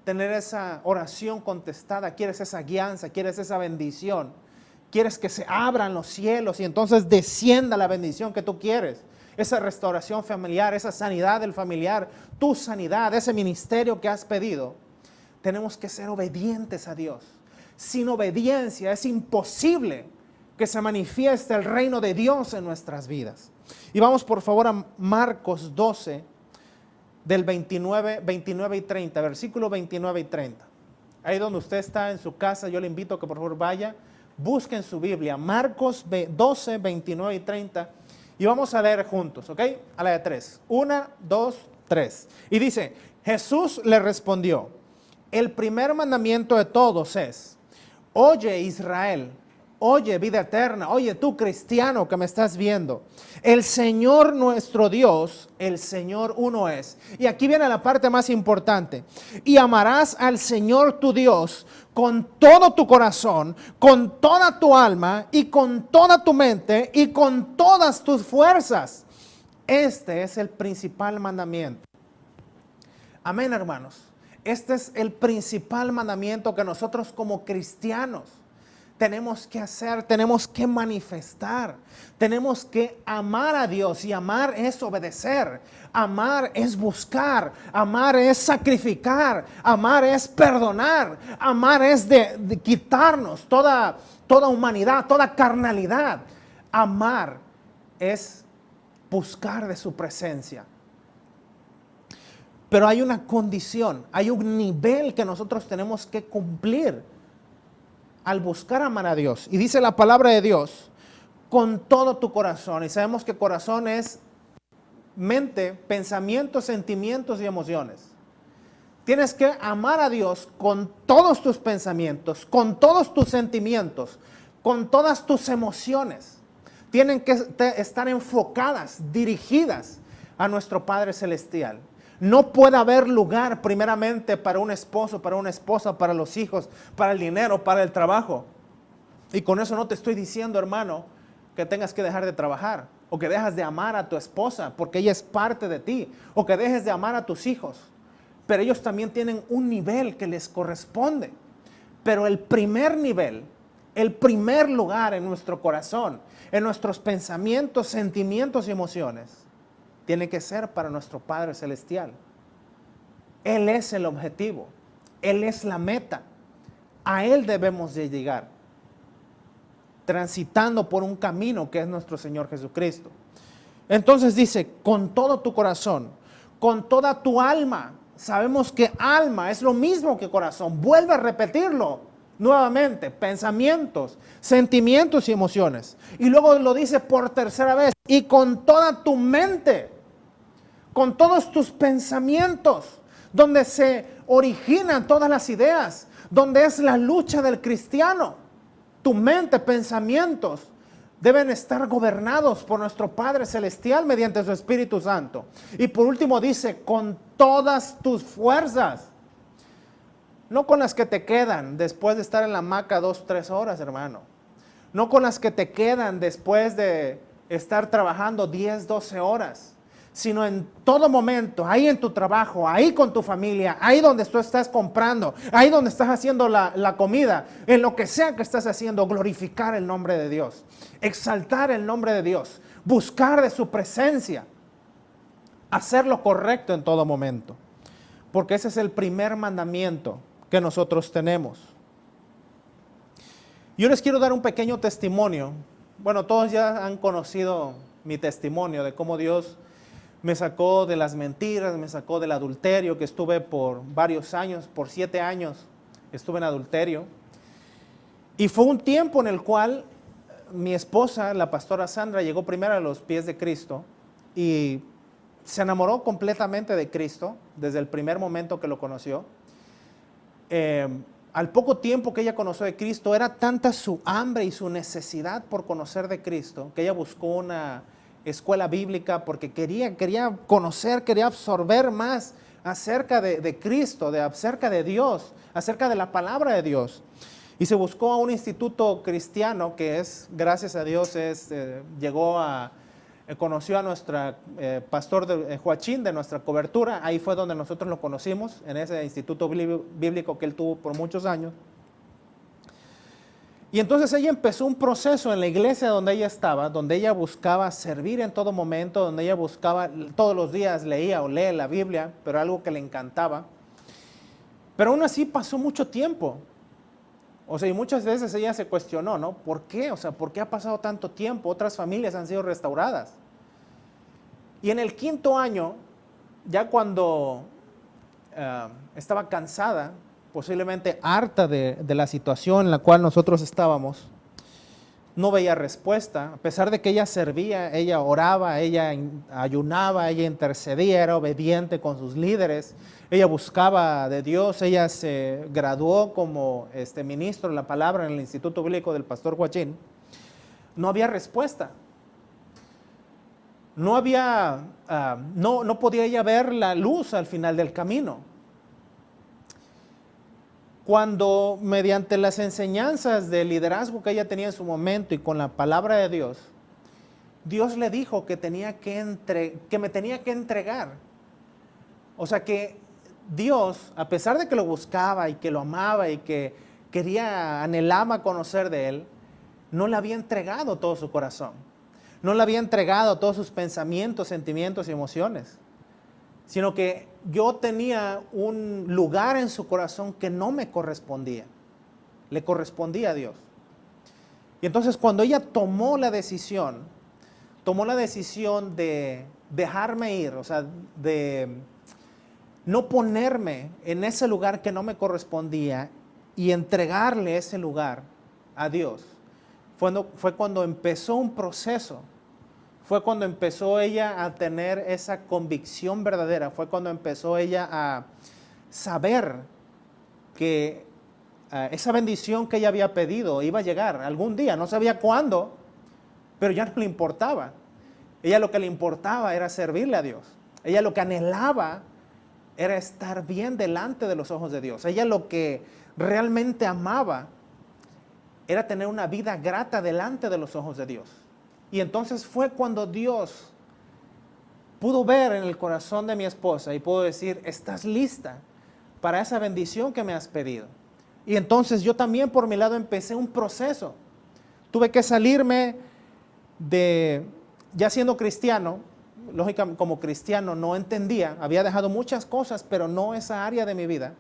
tener esa oración contestada, quieres esa guianza, quieres esa bendición, quieres que se abran los cielos y entonces descienda la bendición que tú quieres, esa restauración familiar, esa sanidad del familiar, tu sanidad, ese ministerio que has pedido, tenemos que ser obedientes a Dios. Sin obediencia es imposible que se manifieste el reino de Dios en nuestras vidas. Y vamos por favor a Marcos 12, del 29 y 30, versículo 29 y 30. Ahí donde usted está en su casa, yo le invito a que por favor vaya, busque en su Biblia, Marcos 12, 29 y 30, y vamos a leer juntos, ¿ok? A la de 3. 1, 2, 3. Y dice, Jesús le respondió, el primer mandamiento de todos es, oye Israel, oye vida eterna, oye tú cristiano que me estás viendo, el Señor nuestro Dios, el Señor uno es. Y aquí viene la parte más importante. Y amarás al Señor tu Dios con todo tu corazón, con toda tu alma y con toda tu mente y con todas tus fuerzas. Este es el principal mandamiento. Amén, hermanos. Este es el principal mandamiento que nosotros como cristianos tenemos que hacer, tenemos que manifestar, tenemos que amar a Dios, y amar es obedecer, amar es buscar, amar es sacrificar, amar es perdonar, amar es de quitarnos toda humanidad, toda carnalidad. Amar es buscar de su presencia. Pero hay una condición, hay un nivel que nosotros tenemos que cumplir al buscar amar a Dios. Y dice la palabra de Dios, con todo tu corazón. Y sabemos que corazón es mente, pensamientos, sentimientos y emociones. Tienes que amar a Dios con todos tus pensamientos, con todos tus sentimientos, con todas tus emociones. Tienen que estar enfocadas, dirigidas a nuestro Padre Celestial. No puede haber lugar primeramente para un esposo, para una esposa, para los hijos, para el dinero, para el trabajo. Y con eso no te estoy diciendo, hermano, que tengas que dejar de trabajar o que dejas de amar a tu esposa porque ella es parte de ti, o que dejes de amar a tus hijos. Pero ellos también tienen un nivel que les corresponde. Pero el primer nivel, el primer lugar en nuestro corazón, en nuestros pensamientos, sentimientos y emociones, tiene que ser para nuestro Padre Celestial. Él es el objetivo, Él es la meta. A Él debemos de llegar, transitando por un camino que es nuestro Señor Jesucristo. Entonces dice, con todo tu corazón, con toda tu alma. Sabemos que alma es lo mismo que corazón. Vuelve a repetirlo nuevamente. Pensamientos, sentimientos y emociones. Y luego lo dice por tercera vez. Y con toda tu mente, con todos tus pensamientos, donde se originan todas las ideas, donde es la lucha del cristiano. Tu mente, pensamientos, deben estar gobernados por nuestro Padre Celestial mediante su Espíritu Santo. Y por último dice, con todas tus fuerzas. No con las que te quedan después de estar en la hamaca 2-3 horas, hermano. No con las que te quedan después de estar trabajando 10-12 horas. Sino en todo momento, ahí en tu trabajo, ahí con tu familia, ahí donde tú estás comprando, ahí donde estás haciendo la comida, en lo que sea que estás haciendo, glorificar el nombre de Dios, exaltar el nombre de Dios, buscar de su presencia, hacer lo correcto en todo momento, porque ese es el primer mandamiento que nosotros tenemos. Yo les quiero dar un pequeño testimonio. Bueno, todos ya han conocido mi testimonio de cómo Dios me sacó de las mentiras, me sacó del adulterio, que estuve por varios años, por 7 años estuve en adulterio. Y fue un tiempo en el cual mi esposa, la pastora Sandra, llegó primero a los pies de Cristo y se enamoró completamente de Cristo desde el primer momento que lo conoció. Al poco tiempo que ella conoció de Cristo, era tanta su hambre y su necesidad por conocer de Cristo, que ella buscó una escuela bíblica porque quería conocer, quería absorber más acerca de Cristo, acerca de Dios, acerca de la palabra de Dios. Y se buscó a un instituto cristiano que es, gracias a Dios, conoció a nuestro pastor Joachín de nuestra cobertura. Ahí fue donde nosotros lo conocimos, en ese instituto bíblico que él tuvo por muchos años. Y entonces ella empezó un proceso en la iglesia donde ella estaba, donde ella buscaba servir en todo momento, donde ella buscaba, todos los días leía o lee la Biblia, pero algo que le encantaba. Pero aún así pasó mucho tiempo. O sea, y muchas veces ella se cuestionó, ¿no? ¿Por qué? O sea, ¿por qué ha pasado tanto tiempo? Otras familias han sido restauradas. Y en el 5.º año, ya cuando estaba cansada, posiblemente harta de la situación en la cual nosotros estábamos, no veía respuesta. A pesar de que ella servía, ella oraba, ella ayunaba, ella intercedía, era obediente con sus líderes, ella buscaba de Dios, ella se graduó como ministro de la palabra en el Instituto Bíblico del Pastor Joachín. No había respuesta. No podía ella ver la luz al final del camino. Cuando mediante las enseñanzas de liderazgo que ella tenía en su momento y con la palabra de Dios, Dios le dijo que me tenía que entregar. O sea que Dios, a pesar de que lo buscaba y que lo amaba y que anhelaba conocer de Él, no le había entregado todo su corazón. No le había entregado todos sus pensamientos, sentimientos y emociones. Sino que yo tenía un lugar en su corazón que no me correspondía. Le correspondía a Dios. Y entonces cuando ella tomó la decisión de dejarme ir, o sea, de no ponerme en ese lugar que no me correspondía y entregarle ese lugar a Dios, fue cuando empezó un proceso. Fue cuando empezó ella a tener esa convicción verdadera, fue cuando empezó ella a saber que esa bendición que ella había pedido iba a llegar algún día, no sabía cuándo, pero ya no le importaba. Ella lo que le importaba era servirle a Dios. Ella lo que anhelaba era estar bien delante de los ojos de Dios. Ella lo que realmente amaba era tener una vida grata delante de los ojos de Dios. Y entonces fue cuando Dios pudo ver en el corazón de mi esposa y pudo decir, estás lista para esa bendición que me has pedido. Y entonces yo también por mi lado empecé un proceso. Tuve que salirme de, ya siendo cristiano, lógicamente como cristiano no entendía, había dejado muchas cosas, pero no esa área de mi vida.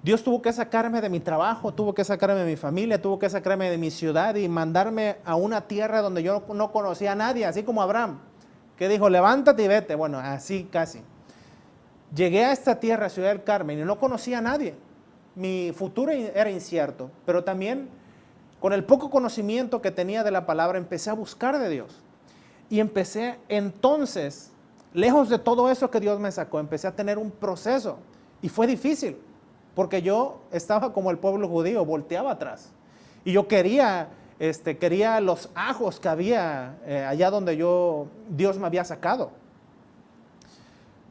Dios tuvo que sacarme de mi trabajo, tuvo que sacarme de mi familia, tuvo que sacarme de mi ciudad y mandarme a una tierra donde yo no conocía a nadie, así como Abraham, que dijo, levántate y vete. Bueno, así casi. Llegué a esta tierra, Ciudad del Carmen, y no conocía a nadie. Mi futuro era incierto, pero también con el poco conocimiento que tenía de la palabra, empecé a buscar de Dios. Y empecé entonces, lejos de todo eso que Dios me sacó, empecé a tener un proceso. Y fue difícil, porque yo estaba como el pueblo judío, volteaba atrás. Y yo quería los ajos que había allá donde Dios me había sacado.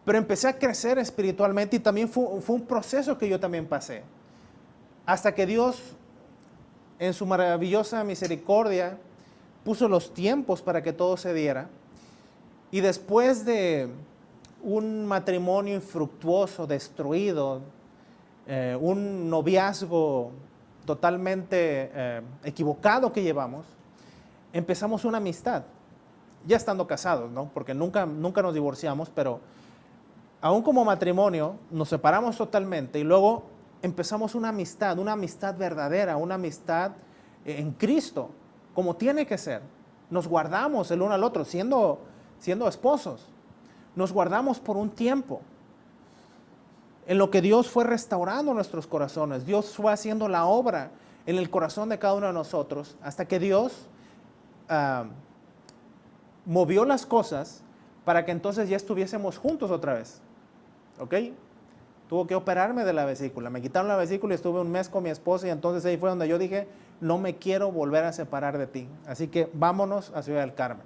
Pero empecé a crecer espiritualmente y también fue un proceso que yo también pasé. Hasta que Dios, en su maravillosa misericordia, puso los tiempos para que todo se diera. Y después de un matrimonio infructuoso, destruido, un noviazgo totalmente equivocado que llevamos, empezamos una amistad, ya estando casados, ¿no? Porque nunca nos divorciamos, pero aún como matrimonio nos separamos totalmente y luego empezamos una amistad verdadera, una amistad en Cristo, como tiene que ser. Nos guardamos el uno al otro, siendo esposos. Nos guardamos por un tiempo, en lo que Dios fue restaurando nuestros corazones. Dios fue haciendo la obra en el corazón de cada uno de nosotros, hasta que Dios movió las cosas para que entonces ya estuviésemos juntos otra vez. ¿Ok? Tuvo que operarme de la vesícula. Me quitaron la vesícula y estuve un mes con mi esposa y entonces ahí fue donde yo dije, no me quiero volver a separar de ti. Así que vámonos a Ciudad del Carmen.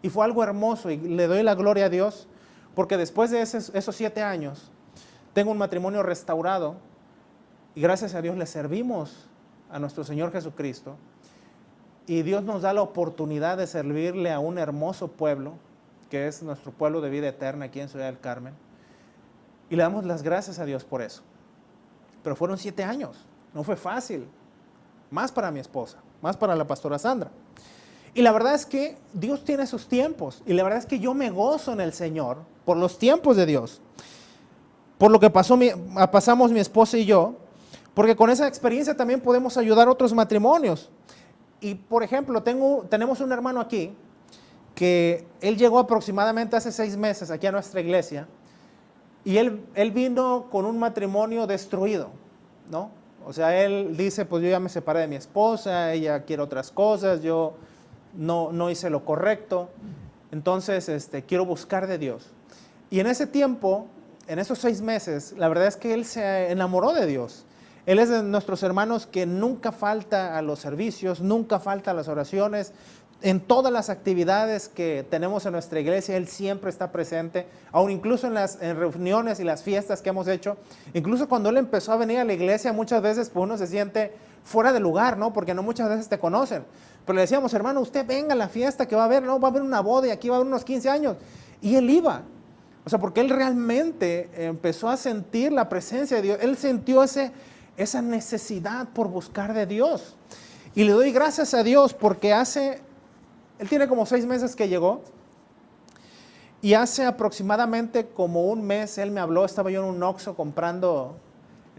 Y fue algo hermoso y le doy la gloria a Dios porque después de esos 7 años tengo un matrimonio restaurado y gracias a Dios le servimos a nuestro Señor Jesucristo y Dios nos da la oportunidad de servirle a un hermoso pueblo que es nuestro pueblo de vida eterna aquí en Ciudad del Carmen. Y le damos las gracias a Dios por eso. Pero fueron 7 años, no fue fácil. Más para mi esposa, más para la pastora Sandra. Y la verdad es que Dios tiene sus tiempos. Y la verdad es que yo me gozo en el Señor por los tiempos de Dios. Por lo que pasamos mi esposa y yo. Porque con esa experiencia también podemos ayudar a otros matrimonios. Y por ejemplo, tenemos un hermano aquí que él llegó aproximadamente hace 6 meses aquí a nuestra iglesia. Y él vino con un matrimonio destruido, ¿no? O sea, él dice, pues yo ya me separé de mi esposa, ella quiere otras cosas, yo no hice lo correcto, entonces quiero buscar de Dios. Y en ese tiempo, en esos 6 meses, la verdad es que él se enamoró de Dios. Él es de nuestros hermanos que nunca falta a los servicios, nunca falta a las oraciones. En todas las actividades que tenemos en nuestra iglesia, Él siempre está presente, aún incluso en reuniones y las fiestas que hemos hecho. Incluso cuando Él empezó a venir a la iglesia, muchas veces pues, uno se siente fuera de lugar, ¿no? Porque no muchas veces te conocen. Pero le decíamos, hermano, usted venga a la fiesta que va a haber, ¿no? Va a haber una boda y aquí va a haber unos 15 años. Y Él iba. O sea, porque Él realmente empezó a sentir la presencia de Dios. Él sintió esa necesidad por buscar de Dios. Y le doy gracias a Dios porque Él tiene como 6 meses que llegó y hace aproximadamente como un mes él me habló, estaba yo en un Oxxo comprando,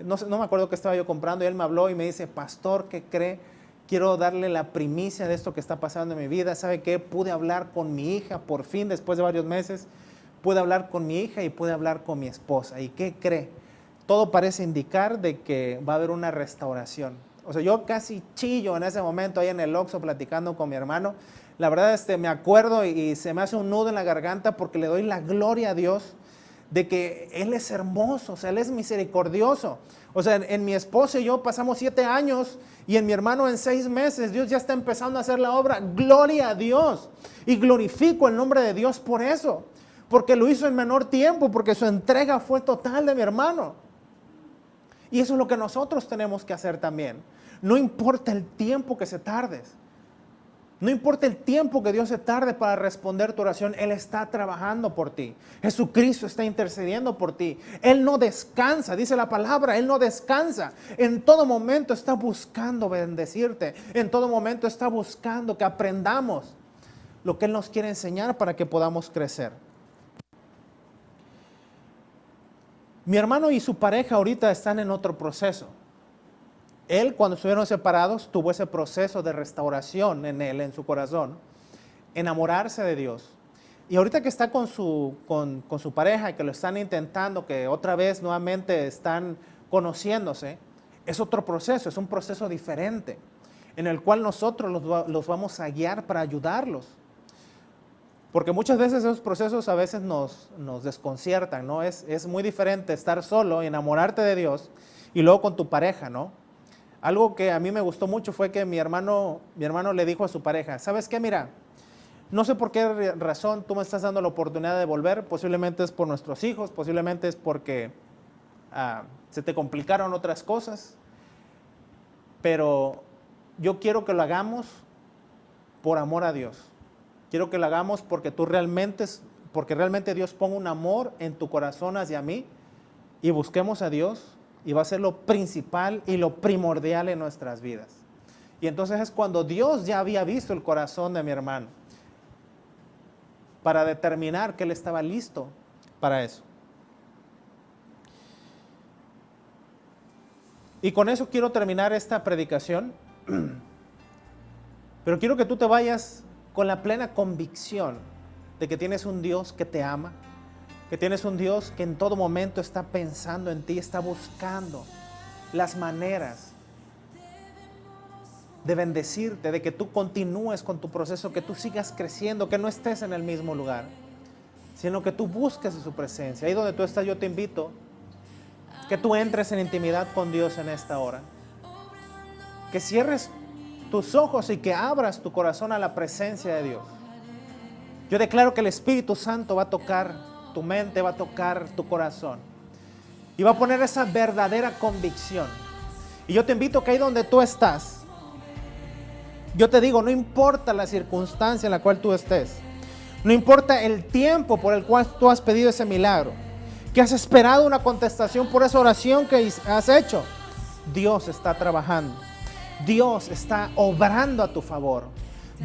no me acuerdo qué estaba yo comprando y él me habló y me dice, pastor, ¿qué cree? Quiero darle la primicia de esto que está pasando en mi vida. ¿Sabe qué? Pude hablar con mi hija, por fin, después de varios meses, pude hablar con mi hija y pude hablar con mi esposa. ¿Y qué cree? Todo parece indicar de que va a haber una restauración. O sea, yo casi chillo en ese momento ahí en el Oxxo platicando con mi hermano. La verdad, me acuerdo y se me hace un nudo en la garganta porque le doy la gloria a Dios de que Él es hermoso, o sea, Él es misericordioso. O sea, en mi esposo y yo pasamos 7 años y en mi hermano en 6 meses. Dios ya está empezando a hacer la obra. Gloria a Dios. Y glorifico el nombre de Dios por eso. Porque lo hizo en menor tiempo, porque su entrega fue total de mi hermano. Y eso es lo que nosotros tenemos que hacer también. No importa el tiempo que se tardes. No importa el tiempo que Dios se tarde para responder tu oración, Él está trabajando por ti. Jesucristo está intercediendo por ti. Él no descansa, dice la palabra, Él no descansa. En todo momento está buscando bendecirte. En todo momento está buscando que aprendamos lo que Él nos quiere enseñar para que podamos crecer. Mi hermano y su pareja ahorita están en otro proceso. Él, cuando estuvieron separados, tuvo ese proceso de restauración en él, en su corazón, enamorarse de Dios. Y ahorita que está con su pareja y que lo están intentando, que otra vez nuevamente están conociéndose, es otro proceso, es un proceso diferente, en el cual nosotros los vamos a guiar para ayudarlos. Porque muchas veces esos procesos a veces nos desconciertan, ¿no? Es muy diferente estar solo y enamorarte de Dios y luego con tu pareja, ¿no? Algo que a mí me gustó mucho fue que mi hermano le dijo a su pareja, ¿sabes qué? Mira, no sé por qué razón tú me estás dando la oportunidad de volver, posiblemente es por nuestros hijos, posiblemente es porque se te complicaron otras cosas, pero yo quiero que lo hagamos por amor a Dios. Quiero que lo hagamos porque realmente Dios ponga un amor en tu corazón hacia mí y busquemos a Dios. Y va a ser lo principal y lo primordial en nuestras vidas. Y entonces es cuando Dios ya había visto el corazón de mi hermano para determinar que él estaba listo para eso. Y con eso quiero terminar esta predicación. Pero quiero que tú te vayas con la plena convicción de que tienes un Dios que te ama, que tienes un Dios que en todo momento está pensando en ti, está buscando las maneras de bendecirte, de que tú continúes con tu proceso, que tú sigas creciendo, que no estés en el mismo lugar, sino que tú busques su presencia. Ahí donde tú estás, yo te invito que tú entres en intimidad con Dios en esta hora, que cierres tus ojos y que abras tu corazón a la presencia de Dios. Yo declaro que el Espíritu Santo va a tocar tu mente, va a tocar tu corazón y va a poner esa verdadera convicción. Y yo te invito que ahí donde tú estás, yo te digo, no importa la circunstancia en la cual tú estés, no importa el tiempo por el cual tú has pedido ese milagro, que has esperado una contestación por esa oración que has hecho, Dios está trabajando, Dios está obrando a tu favor,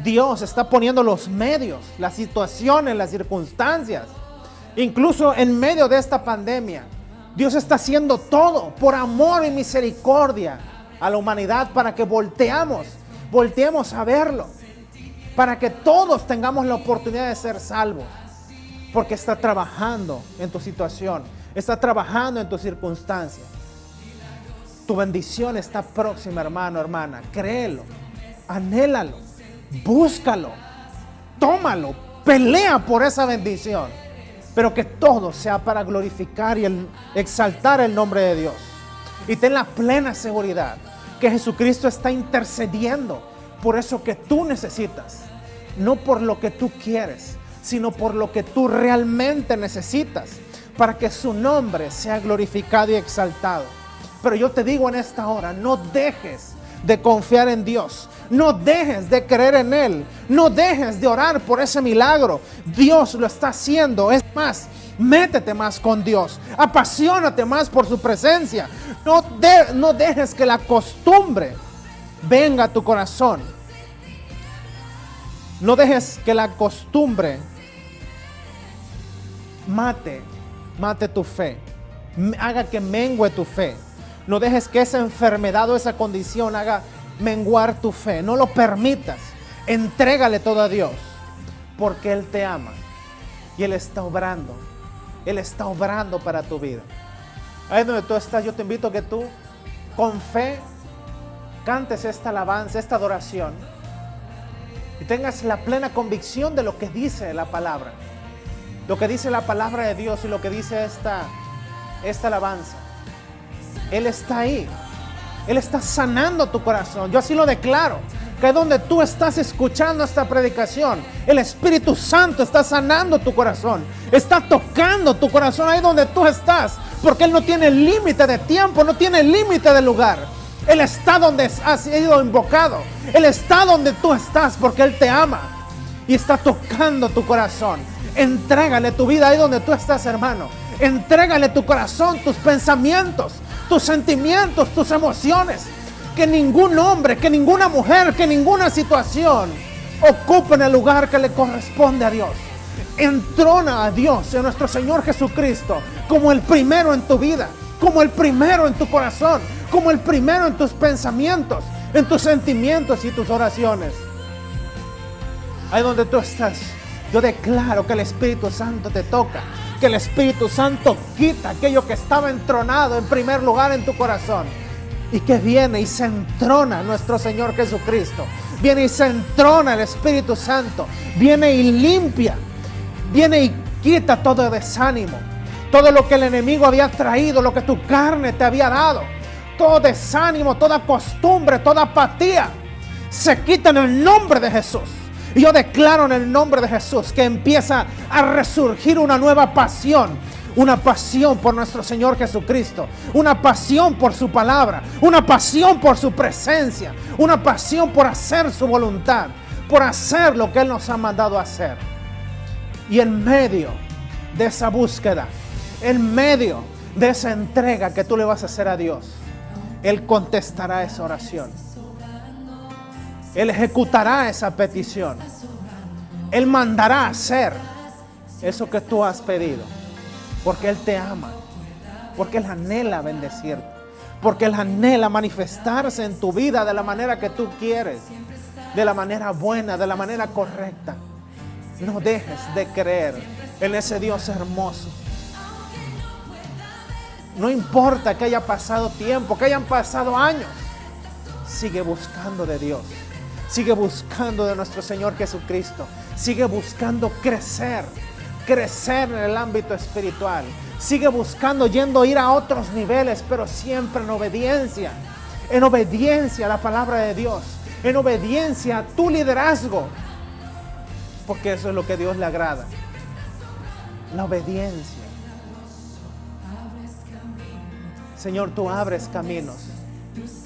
Dios está poniendo los medios, las situaciones, las circunstancias. Incluso en medio de esta pandemia, Dios está haciendo todo por amor y misericordia a la humanidad para que volteemos a verlo, para que todos tengamos la oportunidad de ser salvos, porque está trabajando en tu situación, está trabajando en tus circunstancias. Tu bendición está próxima, hermano, hermana, créelo, anhélalo, búscalo, tómalo, pelea por esa bendición. Pero que todo sea para glorificar y exaltar el nombre de Dios. Y ten la plena seguridad que Jesucristo está intercediendo por eso que tú necesitas. No por lo que tú quieres, sino por lo que tú realmente necesitas, para que su nombre sea glorificado y exaltado. Pero yo te digo en esta hora, no dejes de confiar en Dios. No dejes de creer en Él. No dejes de orar por ese milagro. Dios lo está haciendo. Es más, métete más con Dios. Apasionate más por su presencia. No dejes que la costumbre venga a tu corazón. No dejes que la costumbre mate tu fe. Haga que mengue tu fe. No dejes que esa enfermedad o esa condición haga menguar tu fe. No lo permitas. Entrégale todo a Dios, porque Él te ama y Él está obrando. Él está obrando para tu vida. Ahí donde tú estás, yo te invito a que tú con fe cantes esta alabanza, esta adoración, y tengas la plena convicción de lo que dice la palabra. Lo que dice la palabra de Dios y lo que dice esta alabanza. Él está ahí. Él está sanando tu corazón. Yo así lo declaro. Que donde tú estás escuchando esta predicación, el Espíritu Santo está sanando tu corazón. Está tocando tu corazón ahí donde tú estás. Porque Él no tiene límite de tiempo, no tiene límite de lugar. Él está donde has sido invocado. Él está donde tú estás porque Él te ama. Y está tocando tu corazón. Entrégale tu vida ahí donde tú estás, hermano. Entrégale tu corazón, tus pensamientos, tus sentimientos, tus emociones. Que ningún hombre, que ninguna mujer, que ninguna situación ocupe en el lugar que le corresponde a Dios. Entrona a Dios, en nuestro Señor Jesucristo, como el primero en tu vida, como el primero en tu corazón, como el primero en tus pensamientos, en tus sentimientos y tus oraciones. Ahí donde tú estás, yo declaro que el Espíritu Santo te toca, que el Espíritu Santo quita aquello que estaba entronado en primer lugar en tu corazón. Y que viene y se entrona nuestro Señor Jesucristo. Viene y se entrona el Espíritu Santo. Viene y limpia. Viene y quita todo desánimo. Todo lo que el enemigo había traído, lo que tu carne te había dado. Todo desánimo, toda costumbre, toda apatía. Se quita en el nombre de Jesús. Y yo declaro en el nombre de Jesús que empieza a resurgir una nueva pasión. Una pasión por nuestro Señor Jesucristo. Una pasión por su palabra. Una pasión por su presencia. Una pasión por hacer su voluntad. Por hacer lo que Él nos ha mandado a hacer. Y en medio de esa búsqueda, en medio de esa entrega que tú le vas a hacer a Dios, Él contestará esa oración. Él ejecutará esa petición. Él mandará a hacer eso que tú has pedido. Porque Él te ama, porque Él anhela bendecirte, porque Él anhela manifestarse en tu vida de la manera que tú quieres, de la manera buena, de la manera correcta. No dejes de creer en ese Dios hermoso. No importa que haya pasado tiempo, que hayan pasado años, sigue buscando de Dios, sigue buscando de nuestro Señor Jesucristo, sigue buscando crecer en el ámbito espiritual. Sigue buscando, ir a otros niveles, pero siempre en obediencia a la palabra de Dios, en obediencia a tu liderazgo, porque eso es lo que a Dios le agrada, la obediencia. Señor, tú abres caminos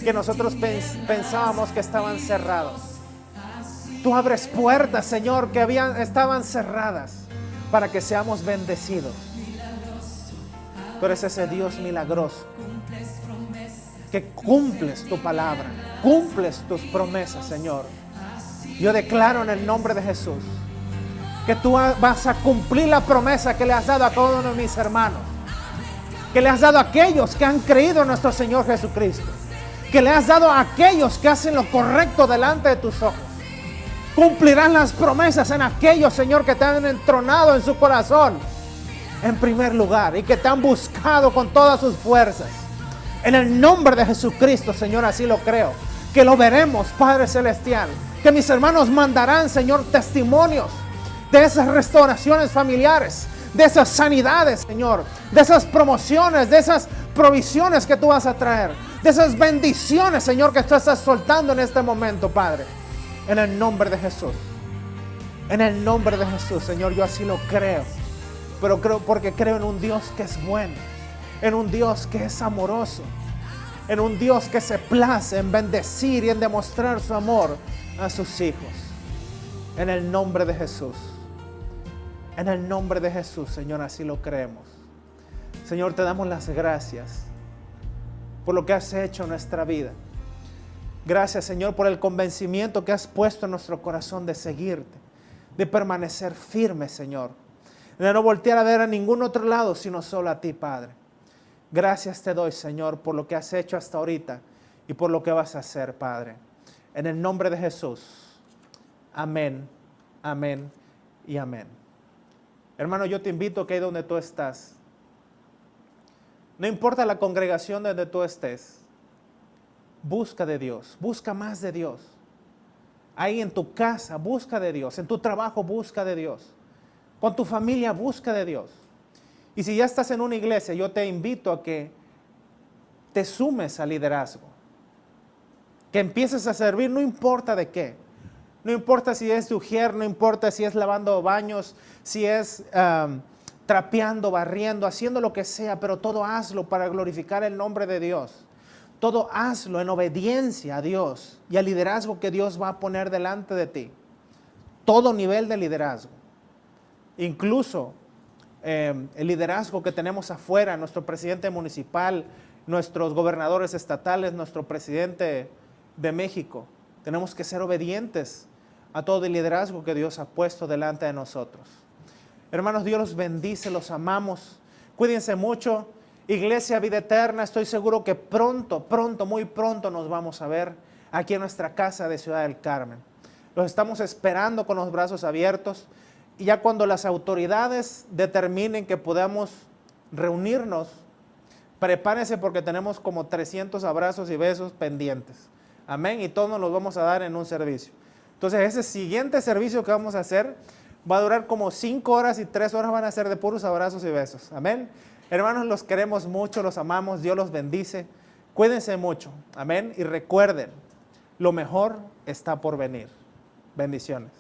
que nosotros pensábamos que estaban cerrados. Tú abres puertas, Señor, que estaban cerradas, para que seamos bendecidos. Tú eres ese Dios milagroso que cumples tu palabra, cumples tus promesas, Señor. Yo declaro en el nombre de Jesús que tú vas a cumplir la promesa que le has dado a todos mis hermanos, que le has dado a aquellos que han creído en nuestro Señor Jesucristo, que le has dado a aquellos que hacen lo correcto delante de tus ojos. Cumplirán las promesas en aquellos, Señor, que te han entronado en su corazón en primer lugar y que te han buscado con todas sus fuerzas. En el nombre de Jesucristo, Señor, así lo creo, que lo veremos, Padre Celestial, que mis hermanos mandarán, Señor, testimonios de esas restauraciones familiares, de esas sanidades, Señor, de esas promociones, de esas provisiones que tú vas a traer, de esas bendiciones, Señor, que tú estás soltando en este momento, Padre. En el nombre de Jesús. En el nombre de Jesús, Señor, yo así lo creo. Pero porque creo en un Dios que es bueno. En un Dios que es amoroso. En un Dios que se place en bendecir y en demostrar su amor a sus hijos. En el nombre de Jesús. En el nombre de Jesús, Señor, así lo creemos. Señor, te damos las gracias por lo que has hecho en nuestra vida. Gracias, Señor, por el convencimiento que has puesto en nuestro corazón de seguirte, de permanecer firme, Señor, de no voltear a ver a ningún otro lado, sino solo a ti, Padre. Gracias te doy, Señor, por lo que has hecho hasta ahorita y por lo que vas a hacer, Padre. En el nombre de Jesús. Amén, amén y amén. Hermano, yo te invito que ahí donde tú estás, no importa la congregación donde tú estés, busca de Dios, busca más de Dios. Ahí en tu casa, busca de Dios. En tu trabajo, busca de Dios. Con tu familia busca de Dios. Y si ya estás en una iglesia, yo te invito a que te sumes al liderazgo. Que empieces a servir, no importa de qué. No importa si es ujier, no importa si es lavando baños, si es trapeando, barriendo, haciendo lo que sea, pero todo hazlo para glorificar el nombre de Dios. Todo hazlo en obediencia a Dios y al liderazgo que Dios va a poner delante de ti. Todo nivel de liderazgo. Incluso el liderazgo que tenemos afuera, nuestro presidente municipal, nuestros gobernadores estatales, nuestro presidente de México. Tenemos que ser obedientes a todo el liderazgo que Dios ha puesto delante de nosotros. Hermanos, Dios los bendice, los amamos. Cuídense mucho. Iglesia Vida Eterna, estoy seguro que pronto, muy pronto nos vamos a ver aquí en nuestra casa de Ciudad del Carmen. Los estamos esperando con los brazos abiertos. Y ya cuando las autoridades determinen que podamos reunirnos, prepárense porque tenemos como 300 abrazos y besos pendientes. Amén. Y todos nos los vamos a dar en un servicio. Entonces ese siguiente servicio que vamos a hacer va a durar como 5 horas y 3 horas van a ser de puros abrazos y besos. Amén. Hermanos, los queremos mucho, los amamos, Dios los bendice. Cuídense mucho. Amén. Y recuerden, lo mejor está por venir. Bendiciones.